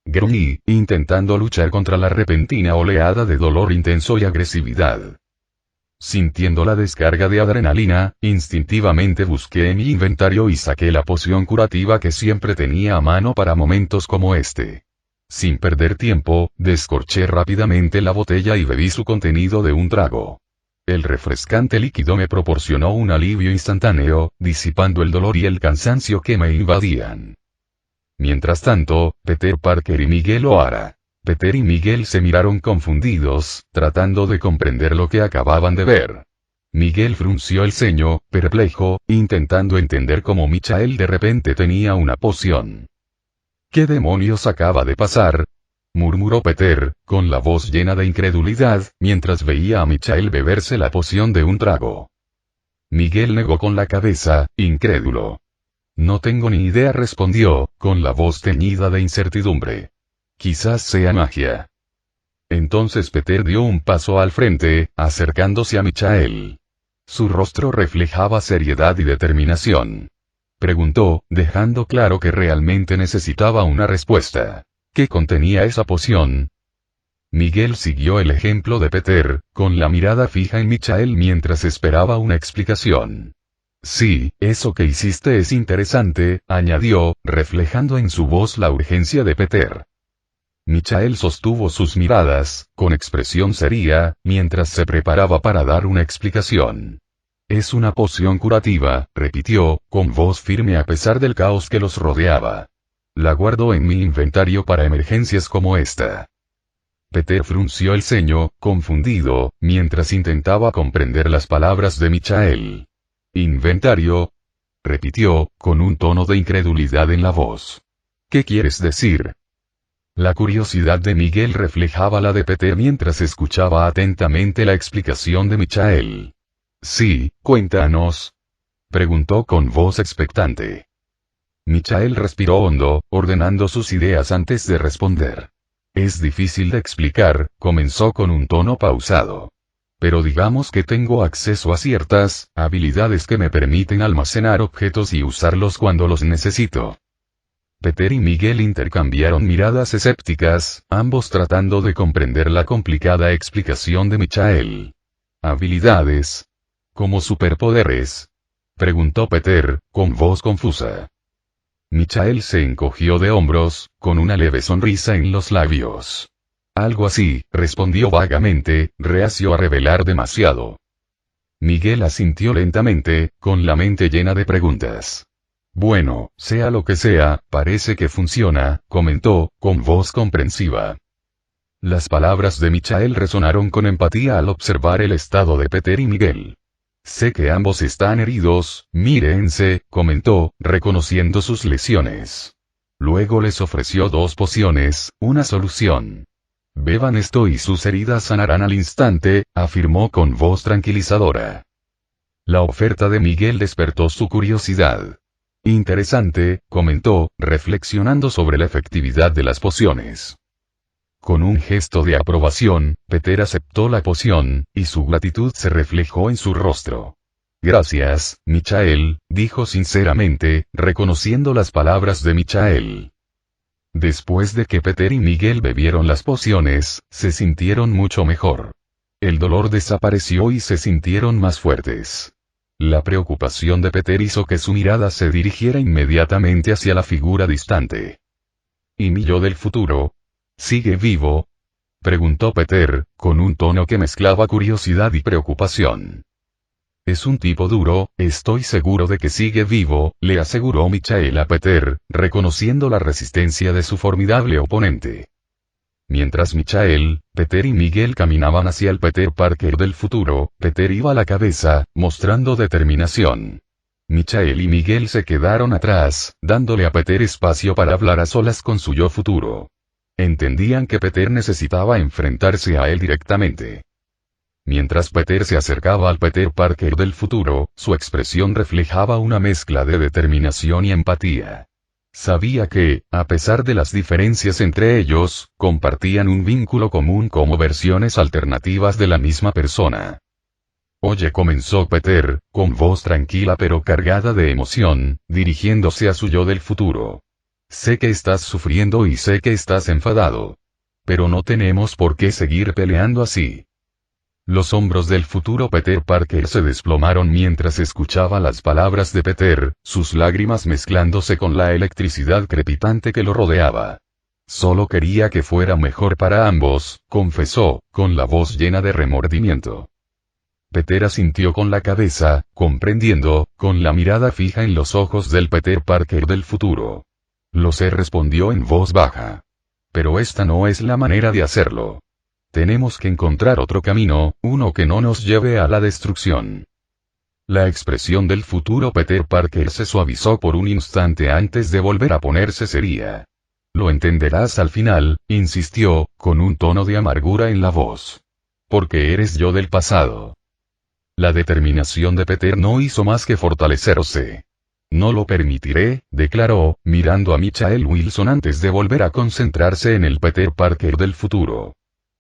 Gruñí, intentando luchar contra la repentina oleada de dolor intenso y agresividad. Sintiendo la descarga de adrenalina, instintivamente busqué en mi inventario y saqué la poción curativa que siempre tenía a mano para momentos como este. Sin perder tiempo, descorché rápidamente la botella y bebí su contenido de un trago. El refrescante líquido me proporcionó un alivio instantáneo, disipando el dolor y el cansancio que me invadían. Mientras tanto, Peter Parker y Miguel O'Hara. Peter y Miguel se miraron confundidos, tratando de comprender lo que acababan de ver. Miguel frunció el ceño, perplejo, intentando entender cómo Michael de repente tenía una poción. ¿Qué demonios acaba de pasar?, murmuró Peter, con la voz llena de incredulidad, mientras veía a Michael beberse la poción de un trago. Miguel negó con la cabeza, incrédulo. No tengo ni idea, respondió, con la voz teñida de incertidumbre. Quizás sea magia. Entonces Peter dio un paso al frente, acercándose a Michael. Su rostro reflejaba seriedad y determinación. Preguntó, dejando claro que realmente necesitaba una respuesta. ¿Qué contenía esa poción? Miguel siguió el ejemplo de Peter, con la mirada fija en Michael mientras esperaba una explicación. Sí, eso que hiciste es interesante, añadió, reflejando en su voz la urgencia de Peter. Michael sostuvo sus miradas, con expresión seria, mientras se preparaba para dar una explicación. Es una poción curativa, repitió, con voz firme a pesar del caos que los rodeaba. La guardo en mi inventario para emergencias como esta. Peter frunció el ceño, confundido, mientras intentaba comprender las palabras de Michael. ¿Inventario?, repitió, con un tono de incredulidad en la voz. ¿Qué quieres decir? La curiosidad de Miguel reflejaba la de Peter mientras escuchaba atentamente la explicación de Michael. Sí, cuéntanos, preguntó con voz expectante. Michael respiró hondo, ordenando sus ideas antes de responder. Es difícil de explicar, comenzó con un tono pausado. Pero digamos que tengo acceso a ciertas habilidades que me permiten almacenar objetos y usarlos cuando los necesito. Peter y Miguel intercambiaron miradas escépticas, ambos tratando de comprender la complicada explicación de Michael. ¿Habilidades? ¿Como superpoderes? Preguntó Peter, con voz confusa. Michael se encogió de hombros, con una leve sonrisa en los labios. Algo así, respondió vagamente, reacio a revelar demasiado. Miguel asintió lentamente, con la mente llena de preguntas. Bueno, sea lo que sea, parece que funciona, comentó, con voz comprensiva. Las palabras de Michael resonaron con empatía al observar el estado de Peter y Miguel. Sé que ambos están heridos, mírense, comentó, reconociendo sus lesiones. Luego les ofreció 2 pociones, una solución. Beban esto y sus heridas sanarán al instante, afirmó con voz tranquilizadora. La oferta de Miguel despertó su curiosidad. Interesante, comentó, reflexionando sobre la efectividad de las pociones. Con un gesto de aprobación, Peter aceptó la poción, y su gratitud se reflejó en su rostro. Gracias, Michael, dijo sinceramente, reconociendo las palabras de Michael. Después de que Peter y Miguel bebieron las pociones, se sintieron mucho mejor. El dolor desapareció y se sintieron más fuertes. La preocupación de Peter hizo que su mirada se dirigiera inmediatamente hacia la figura distante. ¿Y mi yo del futuro? ¿Sigue vivo? Preguntó Peter, con un tono que mezclaba curiosidad y preocupación. Es un tipo duro, estoy seguro de que sigue vivo, le aseguró Michael a Peter, reconociendo la resistencia de su formidable oponente. Mientras Michael, Peter y Miguel caminaban hacia el Peter Parker del futuro, Peter iba a la cabeza, mostrando determinación. Michael y Miguel se quedaron atrás, dándole a Peter espacio para hablar a solas con su yo futuro. Entendían que Peter necesitaba enfrentarse a él directamente. Mientras Peter se acercaba al Peter Parker del futuro, su expresión reflejaba una mezcla de determinación y empatía. Sabía que, a pesar de las diferencias entre ellos, compartían un vínculo común como versiones alternativas de la misma persona. Oye, comenzó Peter, con voz tranquila pero cargada de emoción, dirigiéndose a su yo del futuro. Sé que estás sufriendo y sé que estás enfadado. Pero no tenemos por qué seguir peleando así. Los hombros del futuro Peter Parker se desplomaron mientras escuchaba las palabras de Peter, sus lágrimas mezclándose con la electricidad crepitante que lo rodeaba. Solo quería que fuera mejor para ambos, confesó, con la voz llena de remordimiento. Peter asintió con la cabeza, comprendiendo, con la mirada fija en los ojos del Peter Parker del futuro. Lo sé, respondió en voz baja. Pero esta no es la manera de hacerlo. Tenemos que encontrar otro camino, uno que no nos lleve a la destrucción. La expresión del futuro Peter Parker se suavizó por un instante antes de volver a ponerse seria. Lo entenderás al final, insistió, con un tono de amargura en la voz. Porque eres yo del pasado. La determinación de Peter no hizo más que fortalecerse. No lo permitiré, declaró, mirando a Michael Wilson antes de volver a concentrarse en el Peter Parker del futuro.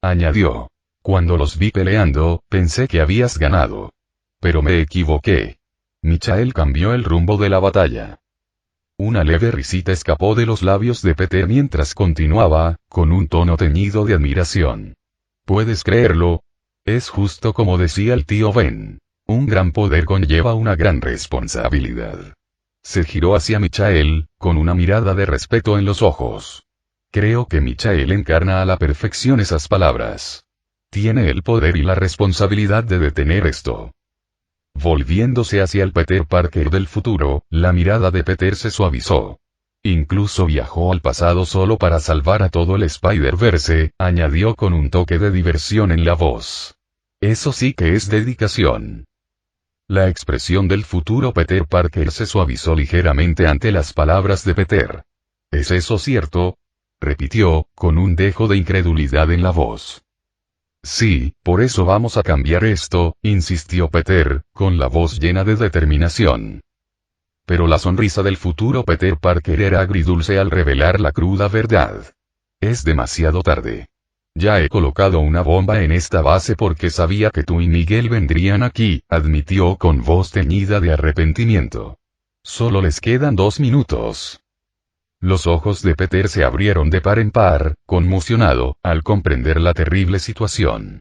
Añadió. Cuando los vi peleando, pensé que habías ganado. Pero me equivoqué. Michael cambió el rumbo de la batalla. Una leve risita escapó de los labios de Peter mientras continuaba, con un tono teñido de admiración. ¿Puedes creerlo? Es justo como decía el tío Ben. Un gran poder conlleva una gran responsabilidad. Se giró hacia Michael, con una mirada de respeto en los ojos. Creo que Michael encarna a la perfección esas palabras. Tiene el poder y la responsabilidad de detener esto. Volviéndose hacia el Peter Parker del futuro, la mirada de Peter se suavizó. Incluso viajó al pasado solo para salvar a todo el Spider-Verse, añadió con un toque de diversión en la voz. Eso sí que es dedicación. La expresión del futuro Peter Parker se suavizó ligeramente ante las palabras de Peter. ¿Es eso cierto? repitió, con un dejo de incredulidad en la voz. Sí, por eso vamos a cambiar esto, insistió Peter, con la voz llena de determinación. Pero la sonrisa del futuro Peter Parker era agridulce al revelar la cruda verdad. Es demasiado tarde. Ya he colocado una bomba en esta base porque sabía que tú y Miguel vendrían aquí, admitió con voz teñida de arrepentimiento. Solo les quedan 2 minutos. Los ojos de Peter se abrieron de par en par, conmocionado, al comprender la terrible situación.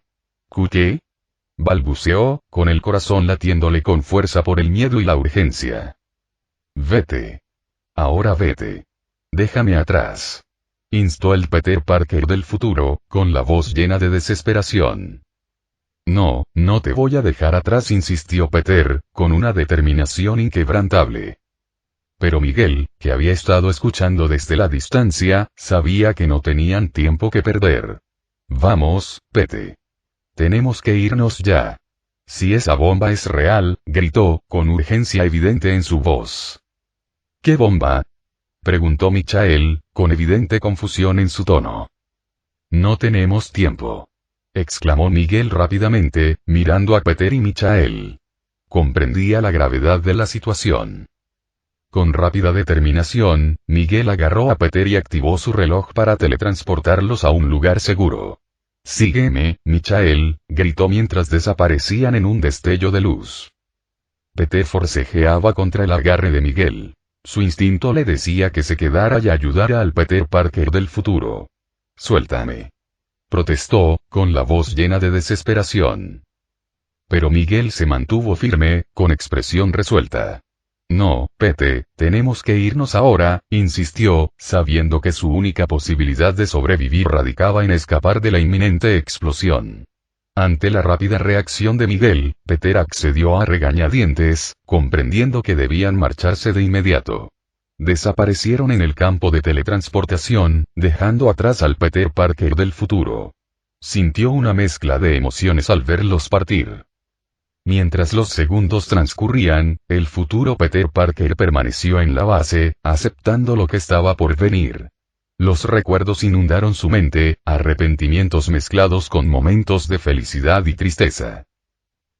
¿Qué? Balbuceó, con el corazón latiéndole con fuerza por el miedo y la urgencia. Vete. Ahora vete. Déjame atrás. Instó el Peter Parker del futuro, con la voz llena de desesperación. No, no te voy a dejar atrás, insistió Peter, con una determinación inquebrantable. Pero Miguel, que había estado escuchando desde la distancia, sabía que no tenían tiempo que perder. Vamos, Pete. Tenemos que irnos ya. Si esa bomba es real, gritó, con urgencia evidente en su voz. ¿Qué bomba? Preguntó Michael, con evidente confusión en su tono. No tenemos tiempo. Exclamó Miguel rápidamente, mirando a Peter y Michael. Comprendía la gravedad de la situación. Con rápida determinación, Miguel agarró a Peter y activó su reloj para teletransportarlos a un lugar seguro. Sígueme, Michael, gritó mientras desaparecían en un destello de luz. Peter forcejeaba contra el agarre de Miguel. Su instinto le decía que se quedara y ayudara al Peter Parker del futuro. Suéltame. Protestó, con la voz llena de desesperación. Pero Miguel se mantuvo firme, con expresión resuelta. No, Pete, tenemos que irnos ahora, insistió, sabiendo que su única posibilidad de sobrevivir radicaba en escapar de la inminente explosión. Ante la rápida reacción de Miguel, Peter accedió a regañadientes, comprendiendo que debían marcharse de inmediato. Desaparecieron en el campo de teletransportación, dejando atrás al Peter Parker del futuro. Sintió una mezcla de emociones al verlos partir. Mientras los segundos transcurrían, el futuro Peter Parker permaneció en la base, aceptando lo que estaba por venir. Los recuerdos inundaron su mente, arrepentimientos mezclados con momentos de felicidad y tristeza.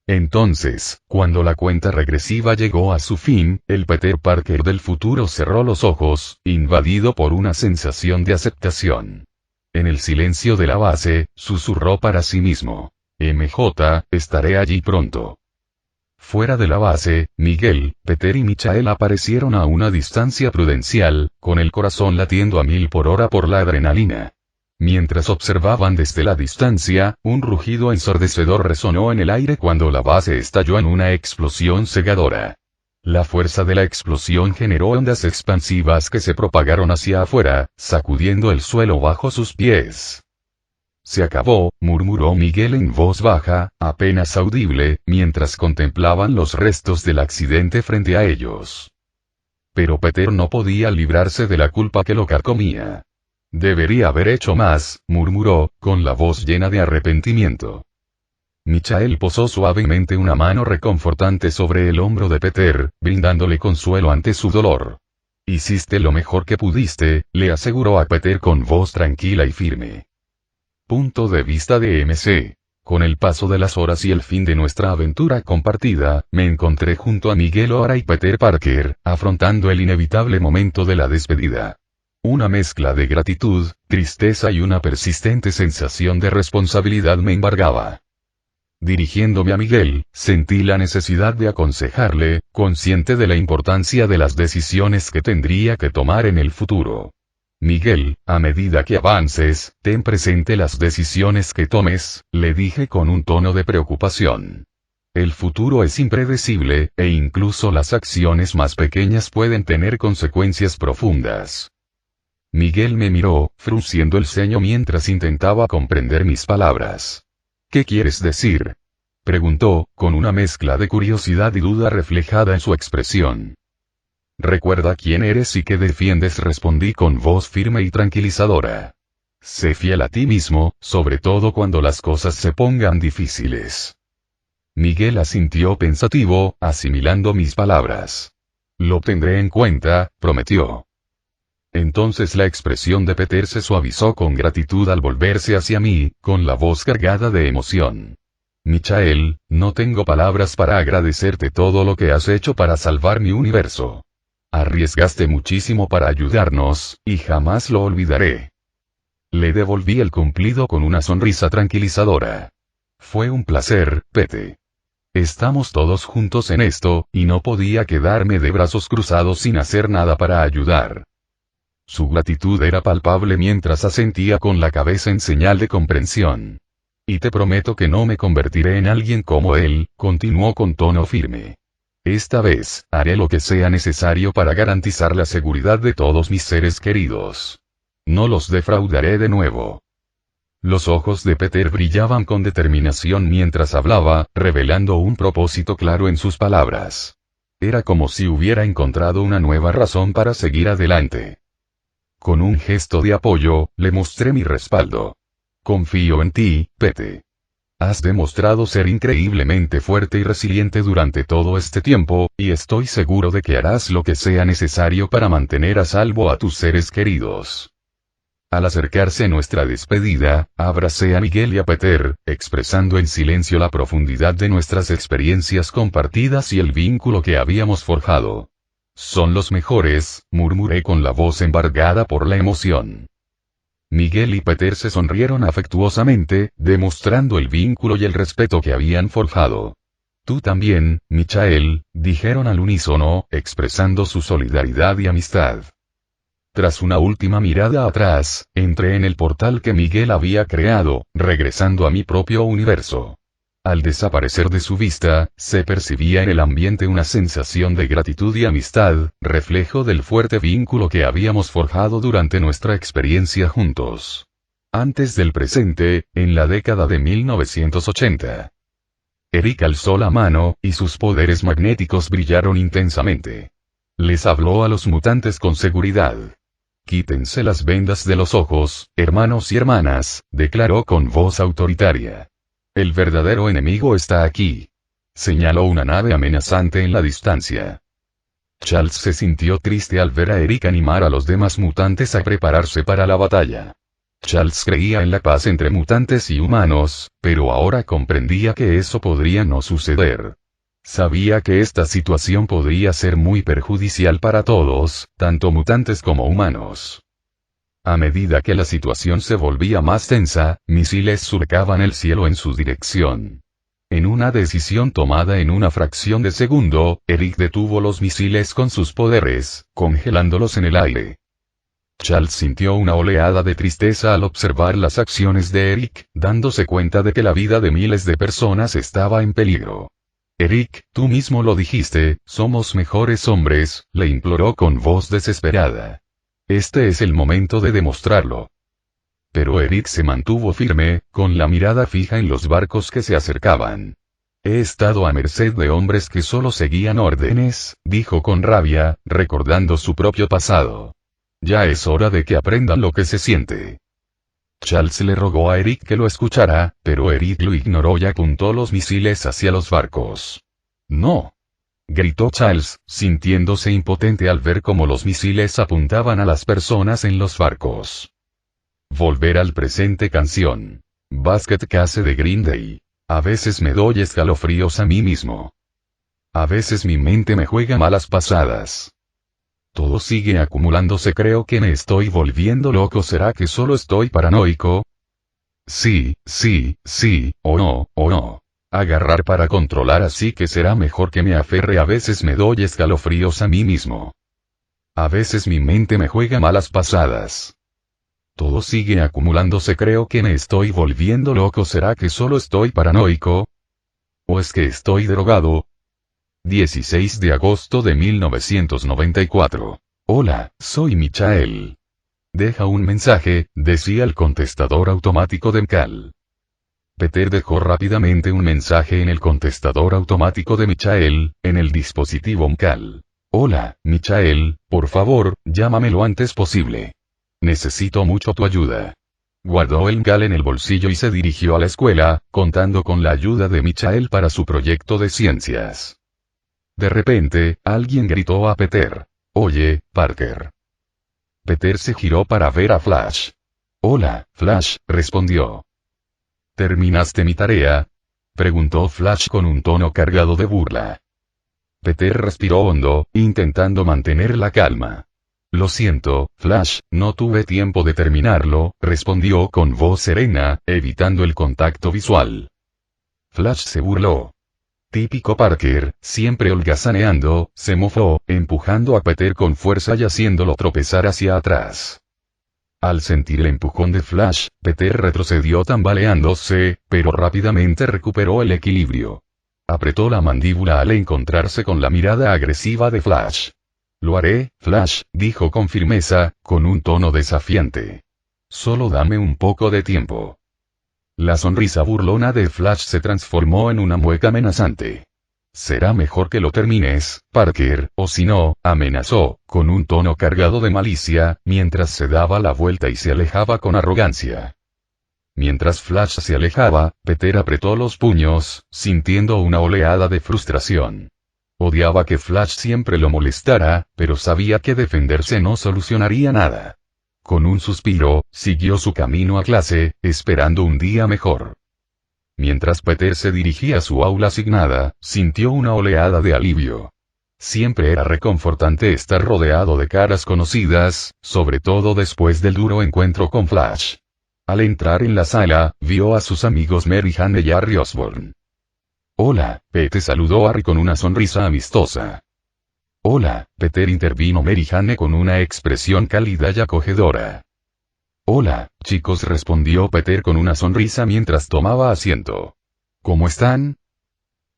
Entonces, cuando la cuenta regresiva llegó a su fin, el Peter Parker del futuro cerró los ojos, invadido por una sensación de aceptación. En el silencio de la base, susurró para sí mismo. MJ, estaré allí pronto. Fuera de la base, Miguel, Peter y Michael aparecieron a una distancia prudencial, con el corazón latiendo a 1000 por hora por la adrenalina. Mientras observaban desde la distancia, un rugido ensordecedor resonó en el aire cuando la base estalló en una explosión cegadora. La fuerza de la explosión generó ondas expansivas que se propagaron hacia afuera, sacudiendo el suelo bajo sus pies. Se acabó, murmuró Miguel en voz baja, apenas audible, mientras contemplaban los restos del accidente frente a ellos. Pero Peter no podía librarse de la culpa que lo carcomía. Debería haber hecho más, murmuró, con la voz llena de arrepentimiento. Michael posó suavemente una mano reconfortante sobre el hombro de Peter, brindándole consuelo ante su dolor. Hiciste lo mejor que pudiste, le aseguró a Peter con voz tranquila y firme. Punto de vista de MC. Con el paso de las horas y el fin de nuestra aventura compartida, me encontré junto a Miguel O'Hara y Peter Parker, afrontando el inevitable momento de la despedida. Una mezcla de gratitud, tristeza y una persistente sensación de responsabilidad me embargaba. Dirigiéndome a Miguel, sentí la necesidad de aconsejarle, consciente de la importancia de las decisiones que tendría que tomar en el futuro. Miguel, a medida que avances, ten presente las decisiones que tomes, le dije con un tono de preocupación. El futuro es impredecible, e incluso las acciones más pequeñas pueden tener consecuencias profundas. Miguel me miró, frunciendo el ceño mientras intentaba comprender mis palabras. ¿Qué quieres decir? Preguntó, con una mezcla de curiosidad y duda reflejada en su expresión. Recuerda quién eres y qué defiendes, respondí con voz firme y tranquilizadora. Sé fiel a ti mismo, sobre todo cuando las cosas se pongan difíciles. Miguel asintió pensativo, asimilando mis palabras. Lo tendré en cuenta, prometió. Entonces la expresión de Peter se suavizó con gratitud al volverse hacia mí, con la voz cargada de emoción. Michael, no tengo palabras para agradecerte todo lo que has hecho para salvar mi universo. Arriesgaste muchísimo para ayudarnos, y jamás lo olvidaré. Le devolví el cumplido con una sonrisa tranquilizadora. Fue un placer, Pete. Estamos todos juntos en esto, y no podía quedarme de brazos cruzados sin hacer nada para ayudar. Su gratitud era palpable mientras asentía con la cabeza en señal de comprensión. Y te prometo que no me convertiré en alguien como él, continuó con tono firme. Esta vez, haré lo que sea necesario para garantizar la seguridad de todos mis seres queridos. No los defraudaré de nuevo. Los ojos de Peter brillaban con determinación mientras hablaba, revelando un propósito claro en sus palabras. Era como si hubiera encontrado una nueva razón para seguir adelante. Con un gesto de apoyo, le mostré mi respaldo. Confío en ti, Pete. Has demostrado ser increíblemente fuerte y resiliente durante todo este tiempo, y estoy seguro de que harás lo que sea necesario para mantener a salvo a tus seres queridos. Al acercarse nuestra despedida, abracé a Miguel y a Peter, expresando en silencio la profundidad de nuestras experiencias compartidas y el vínculo que habíamos forjado. Son los mejores, murmuré con la voz embargada por la emoción. Miguel y Peter se sonrieron afectuosamente, demostrando el vínculo y el respeto que habían forjado. Tú también, Michael, dijeron al unísono, expresando su solidaridad y amistad. Tras una última mirada atrás, entré en el portal que Miguel había creado, regresando a mi propio universo. Al desaparecer de su vista, se percibía en el ambiente una sensación de gratitud y amistad, reflejo del fuerte vínculo que habíamos forjado durante nuestra experiencia juntos. Antes del presente, en la década de 1980. Eric alzó la mano, y sus poderes magnéticos brillaron intensamente. Les habló a los mutantes con seguridad. Quítense las vendas de los ojos, hermanos y hermanas, declaró con voz autoritaria. El verdadero enemigo está aquí. Señaló una nave amenazante en la distancia. Charles se sintió triste al ver a Eric animar a los demás mutantes a prepararse para la batalla. Charles creía en la paz entre mutantes y humanos, pero ahora comprendía que eso podría no suceder. Sabía que esta situación podría ser muy perjudicial para todos, tanto mutantes como humanos. A medida que la situación se volvía más tensa, misiles surcaban el cielo en su dirección. En una decisión tomada en una fracción de segundo, Eric detuvo los misiles con sus poderes, congelándolos en el aire. Charles sintió una oleada de tristeza al observar las acciones de Eric, dándose cuenta de que la vida de miles de personas estaba en peligro. Eric, tú mismo lo dijiste, somos mejores hombres, le imploró con voz desesperada. Este es el momento de demostrarlo. Pero Eric se mantuvo firme, con la mirada fija en los barcos que se acercaban. He estado a merced de hombres que solo seguían órdenes, dijo con rabia, recordando su propio pasado. Ya es hora de que aprendan lo que se siente. Charles le rogó a Eric que lo escuchara, pero Eric lo ignoró y apuntó los misiles hacia los barcos. No. Gritó Charles, sintiéndose impotente al ver cómo los misiles apuntaban a las personas en los barcos. Volver al presente canción. Basket Case de Green Day. A veces me doy escalofríos a mí mismo. A veces mi mente me juega malas pasadas. Todo sigue acumulándose, creo que me estoy volviendo loco, ¿será que solo estoy paranoico? Sí, o no. Agarrar para controlar, así que será mejor que me aferre. A veces me doy escalofríos a mí mismo. A veces mi mente me juega malas pasadas. Todo sigue acumulándose, creo que me estoy volviendo loco, ¿será que solo estoy paranoico? ¿O es que estoy drogado? 16 de agosto de 1994. Hola, soy Michael. Deja un mensaje, decía el contestador automático de Michael. Peter dejó rápidamente un mensaje en el contestador automático de Michael, en el dispositivo Michael. Hola, Michael, por favor, llámame lo antes posible. Necesito mucho tu ayuda. Guardó el Michael en el bolsillo y se dirigió a la escuela, contando con la ayuda de Michael para su proyecto de ciencias. De repente, alguien gritó a Peter. Oye, Parker. Peter se giró para ver a Flash. Hola, Flash, respondió. ¿Terminaste mi tarea? Preguntó Flash con un tono cargado de burla. Peter respiró hondo, intentando mantener la calma. Lo siento, Flash, no tuve tiempo de terminarlo, respondió con voz serena, evitando el contacto visual. Flash se burló. Típico Parker, siempre holgazaneando, se mofó, empujando a Peter con fuerza y haciéndolo tropezar hacia atrás. Al sentir el empujón de Flash, Peter retrocedió tambaleándose, pero rápidamente recuperó el equilibrio. Apretó la mandíbula al encontrarse con la mirada agresiva de Flash. Lo haré, Flash, dijo con firmeza, con un tono desafiante. Solo dame un poco de tiempo. La sonrisa burlona de Flash se transformó en una mueca amenazante. Será mejor que lo termines, Parker, o si no, amenazó, con un tono cargado de malicia, mientras se daba la vuelta y se alejaba con arrogancia. Mientras Flash se alejaba, Peter apretó los puños, sintiendo una oleada de frustración. Odiaba que Flash siempre lo molestara, pero sabía que defenderse no solucionaría nada. Con un suspiro, siguió su camino a clase, esperando un día mejor. Mientras Peter se dirigía a su aula asignada, sintió una oleada de alivio. Siempre era reconfortante estar rodeado de caras conocidas, sobre todo después del duro encuentro con Flash. Al entrar en la sala, vio a sus amigos Mary Jane y Harry Osborn. Hola, Pete, saludó Harry con una sonrisa amistosa. Hola, Peter, intervino Mary Jane con una expresión cálida y acogedora. Hola, chicos, respondió Peter con una sonrisa mientras tomaba asiento. ¿Cómo están?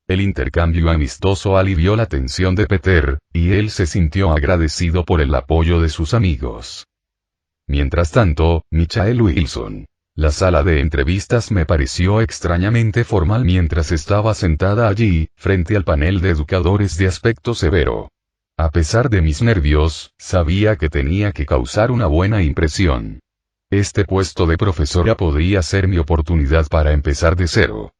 El intercambio amistoso alivió la tensión de Peter, y él se sintió agradecido por el apoyo de sus amigos. Mientras tanto, Michael Wilson. La sala de entrevistas me pareció extrañamente formal mientras estaba sentada allí, frente al panel de educadores de aspecto severo. A pesar de mis nervios, sabía que tenía que causar una buena impresión. Este puesto de profesora podría ser mi oportunidad para empezar de cero.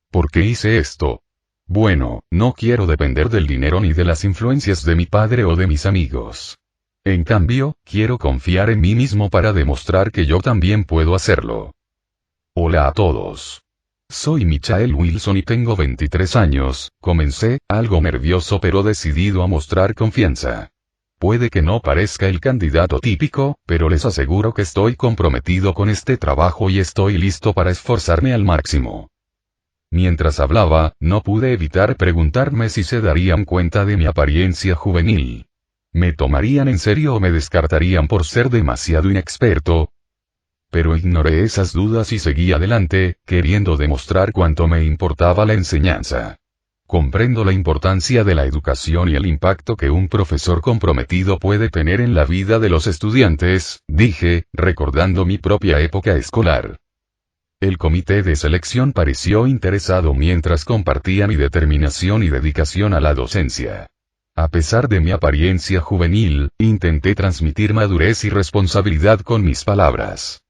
¿Por qué hice esto? Bueno, no quiero depender del dinero ni de las influencias de mi padre o de mis amigos. En cambio, quiero confiar en mí mismo para demostrar que yo también puedo hacerlo. Hola a todos. Soy Michael Wilson y tengo 23 años, comencé, algo nervioso pero decidido a mostrar confianza. Puede que no parezca el candidato típico, pero les aseguro que estoy comprometido con este trabajo y estoy listo para esforzarme al máximo. Mientras hablaba, no pude evitar preguntarme si se darían cuenta de mi apariencia juvenil. ¿Me tomarían en serio o me descartarían por ser demasiado inexperto? Pero ignoré esas dudas y seguí adelante, queriendo demostrar cuánto me importaba la enseñanza. Comprendo la importancia de la educación y el impacto que un profesor comprometido puede tener en la vida de los estudiantes, dije, recordando mi propia época escolar. El comité de selección pareció interesado mientras compartía mi determinación y dedicación a la docencia. A pesar de mi apariencia juvenil, intenté transmitir madurez y responsabilidad con mis palabras.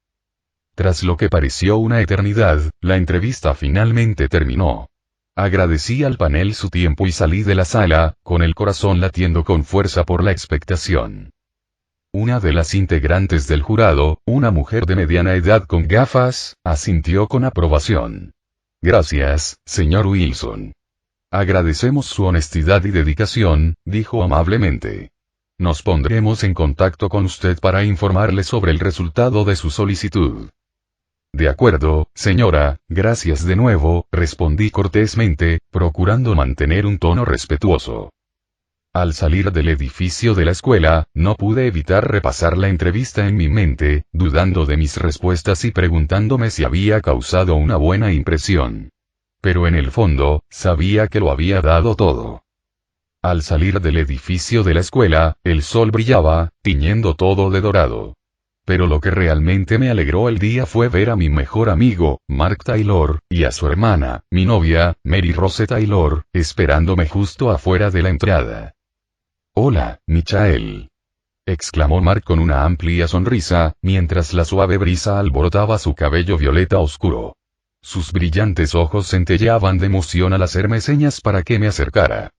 Tras lo que pareció una eternidad, la entrevista finalmente terminó. Agradecí al panel su tiempo y salí de la sala, con el corazón latiendo con fuerza por la expectación. Una de las integrantes del jurado, una mujer de mediana edad con gafas, asintió con aprobación. Gracias, señor Wilson. Agradecemos su honestidad y dedicación, dijo amablemente. Nos pondremos en contacto con usted para informarle sobre el resultado de su solicitud. De acuerdo, señora, gracias de nuevo, respondí cortésmente, procurando mantener un tono respetuoso. Al salir del edificio de la escuela, no pude evitar repasar la entrevista en mi mente, dudando de mis respuestas y preguntándome si había causado una buena impresión. Pero en el fondo, sabía que lo había dado todo. Al salir del edificio de la escuela, el sol brillaba, tiñendo todo de dorado. Pero lo que realmente me alegró el día fue ver a mi mejor amigo, Mark Taylor, y a su hermana, mi novia, Mary Rose Taylor, esperándome justo afuera de la entrada. «Hola, Michael», exclamó Mark con una amplia sonrisa, mientras la suave brisa alborotaba su cabello violeta oscuro. Sus brillantes ojos centelleaban de emoción al hacerme señas para que me acercara.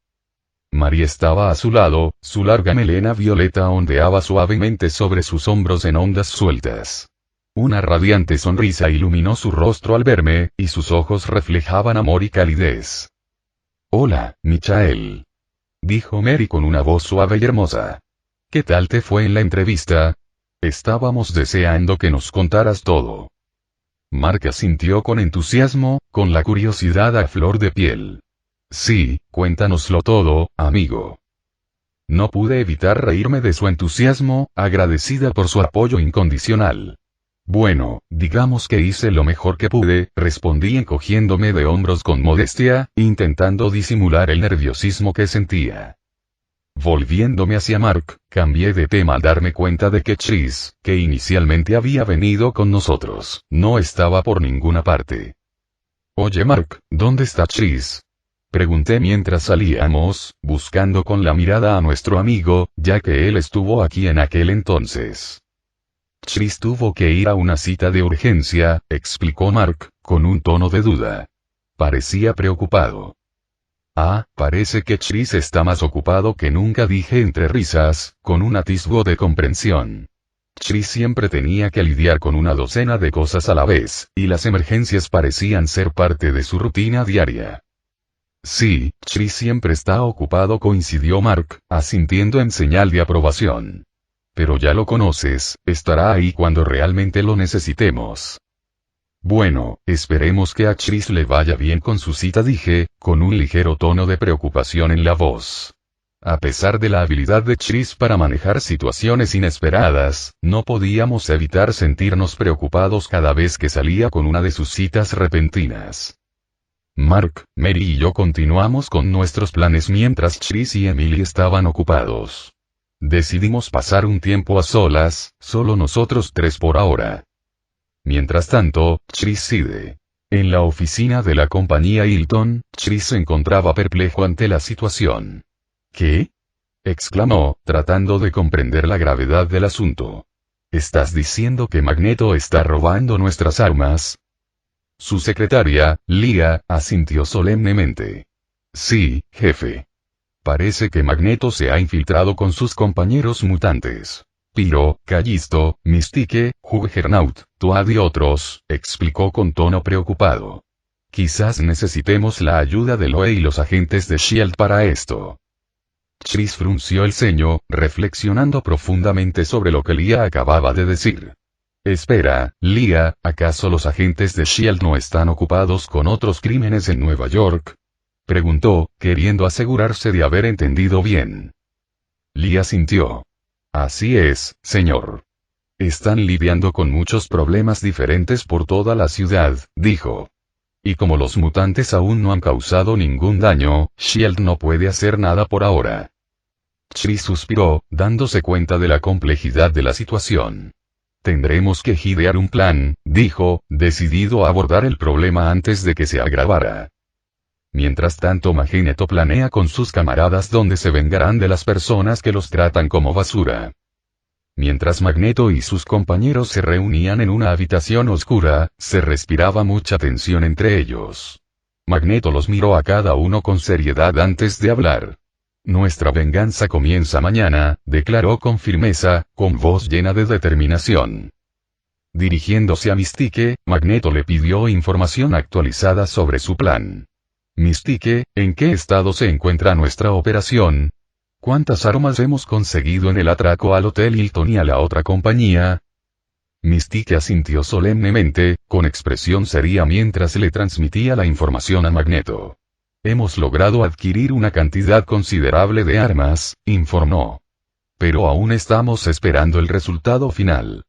Mary estaba a su lado, su larga melena violeta ondeaba suavemente sobre sus hombros en ondas sueltas. Una radiante sonrisa iluminó su rostro al verme, y sus ojos reflejaban amor y calidez. «Hola, Michael», dijo Mary con una voz suave y hermosa. «¿Qué tal te fue en la entrevista? Estábamos deseando que nos contaras todo». Mark asintió con entusiasmo, con la curiosidad a flor de piel. «Sí, cuéntanoslo todo, amigo». No pude evitar reírme de su entusiasmo, agradecida por su apoyo incondicional. «Bueno, digamos que hice lo mejor que pude», respondí encogiéndome de hombros con modestia, intentando disimular el nerviosismo que sentía. Volviéndome hacia Mark, cambié de tema al darme cuenta de que Chris, que inicialmente había venido con nosotros, no estaba por ninguna parte. «Oye Mark, ¿dónde está Chris?», pregunté mientras salíamos, buscando con la mirada a nuestro amigo, ya que él estuvo aquí en aquel entonces. «Chris tuvo que ir a una cita de urgencia», explicó Mark, con un tono de duda. Parecía preocupado. «Ah, parece que Chris está más ocupado que nunca», dije entre risas, con un atisbo de comprensión. Chris siempre tenía que lidiar con una docena de cosas a la vez, y las emergencias parecían ser parte de su rutina diaria. «Sí, Chris siempre está ocupado», coincidió Mark, asintiendo en señal de aprobación. «Pero ya lo conoces, estará ahí cuando realmente lo necesitemos». «Bueno, esperemos que a Chris le vaya bien con su cita», dije, con un ligero tono de preocupación en la voz. A pesar de la habilidad de Chris para manejar situaciones inesperadas, no podíamos evitar sentirnos preocupados cada vez que salía con una de sus citas repentinas. Mark, Mary y yo continuamos con nuestros planes mientras Chris y Emily estaban ocupados. Decidimos pasar un tiempo a solas, solo nosotros tres por ahora. Mientras tanto, Chris Side. En la oficina de la compañía Hilton, Chris se encontraba perplejo ante la situación. «¿Qué?», exclamó, tratando de comprender la gravedad del asunto. «¿Estás diciendo que Magneto está robando nuestras armas?». Su secretaria, Leah, asintió solemnemente. «Sí, jefe. Parece que Magneto se ha infiltrado con sus compañeros mutantes. Pyro, Callisto, Mystique, Juggernaut, Toad y otros», explicó con tono preocupado. «Quizás necesitemos la ayuda de Loe y los agentes de S.H.I.E.L.D. para esto». Chris frunció el ceño, reflexionando profundamente sobre lo que Leah acababa de decir. «Espera, Leah, ¿acaso los agentes de S.H.I.E.L.D. no están ocupados con otros crímenes en Nueva York?», preguntó, queriendo asegurarse de haber entendido bien. Leah sintió. «Así es, señor. Están lidiando con muchos problemas diferentes por toda la ciudad», dijo. «Y como los mutantes aún no han causado ningún daño, S.H.I.E.L.D. no puede hacer nada por ahora». Chris suspiró, dándose cuenta de la complejidad de la situación. «Tendremos que idear un plan», dijo, decidido a abordar el problema antes de que se agravara. Mientras tanto, Magneto planea con sus camaradas donde se vengarán de las personas que los tratan como basura. Mientras Magneto y sus compañeros se reunían en una habitación oscura, se respiraba mucha tensión entre ellos. Magneto los miró a cada uno con seriedad antes de hablar. «Nuestra venganza comienza mañana», declaró con firmeza, con voz llena de determinación. Dirigiéndose a Mystique, Magneto le pidió información actualizada sobre su plan. «Mystique, ¿en qué estado se encuentra nuestra operación? ¿Cuántas armas hemos conseguido en el atraco al Hotel Hilton y a la otra compañía?». Mystique asintió solemnemente, con expresión seria mientras le transmitía la información a Magneto. «Hemos logrado adquirir una cantidad considerable de armas», informó. «Pero aún estamos esperando el resultado final».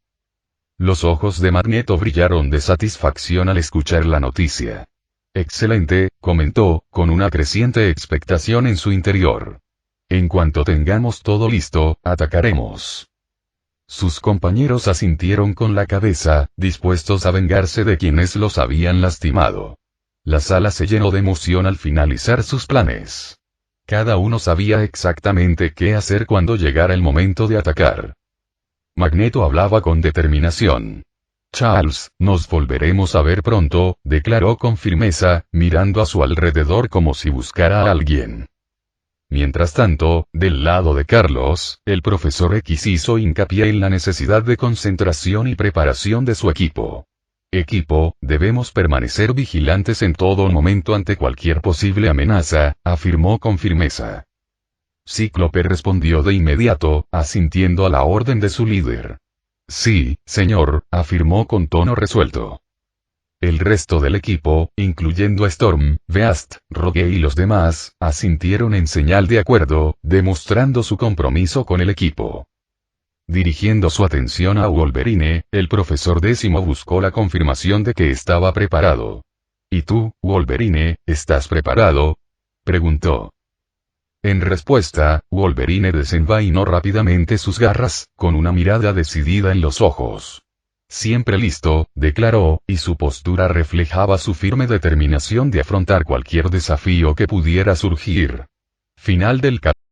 Los ojos de Magneto brillaron de satisfacción al escuchar la noticia. «Excelente», comentó, con una creciente expectación en su interior. «En cuanto tengamos todo listo, atacaremos». Sus compañeros asintieron con la cabeza, dispuestos a vengarse de quienes los habían lastimado. La sala se llenó de emoción al finalizar sus planes. Cada uno sabía exactamente qué hacer cuando llegara el momento de atacar. Magneto hablaba con determinación. «Charles, nos volveremos a ver pronto», declaró con firmeza, mirando a su alrededor como si buscara a alguien. Mientras tanto, del lado de Carlos, el profesor X hizo hincapié en la necesidad de concentración y preparación de su equipo. Equipo, debemos permanecer vigilantes en todo momento ante cualquier posible amenaza, afirmó con firmeza. Cíclope respondió de inmediato, asintiendo a la orden de su líder. Sí, señor, afirmó con tono resuelto. El resto del equipo, incluyendo a Storm, Beast, Rogue y los demás, asintieron en señal de acuerdo, demostrando su compromiso con el equipo. Dirigiendo su atención a Wolverine, el profesor Décimo buscó la confirmación de que estaba preparado. ¿Y tú, Wolverine, estás preparado?, preguntó. En respuesta, Wolverine desenvainó rápidamente sus garras, con una mirada decidida en los ojos. Siempre listo, declaró, y su postura reflejaba su firme determinación de afrontar cualquier desafío que pudiera surgir. Final del capítulo.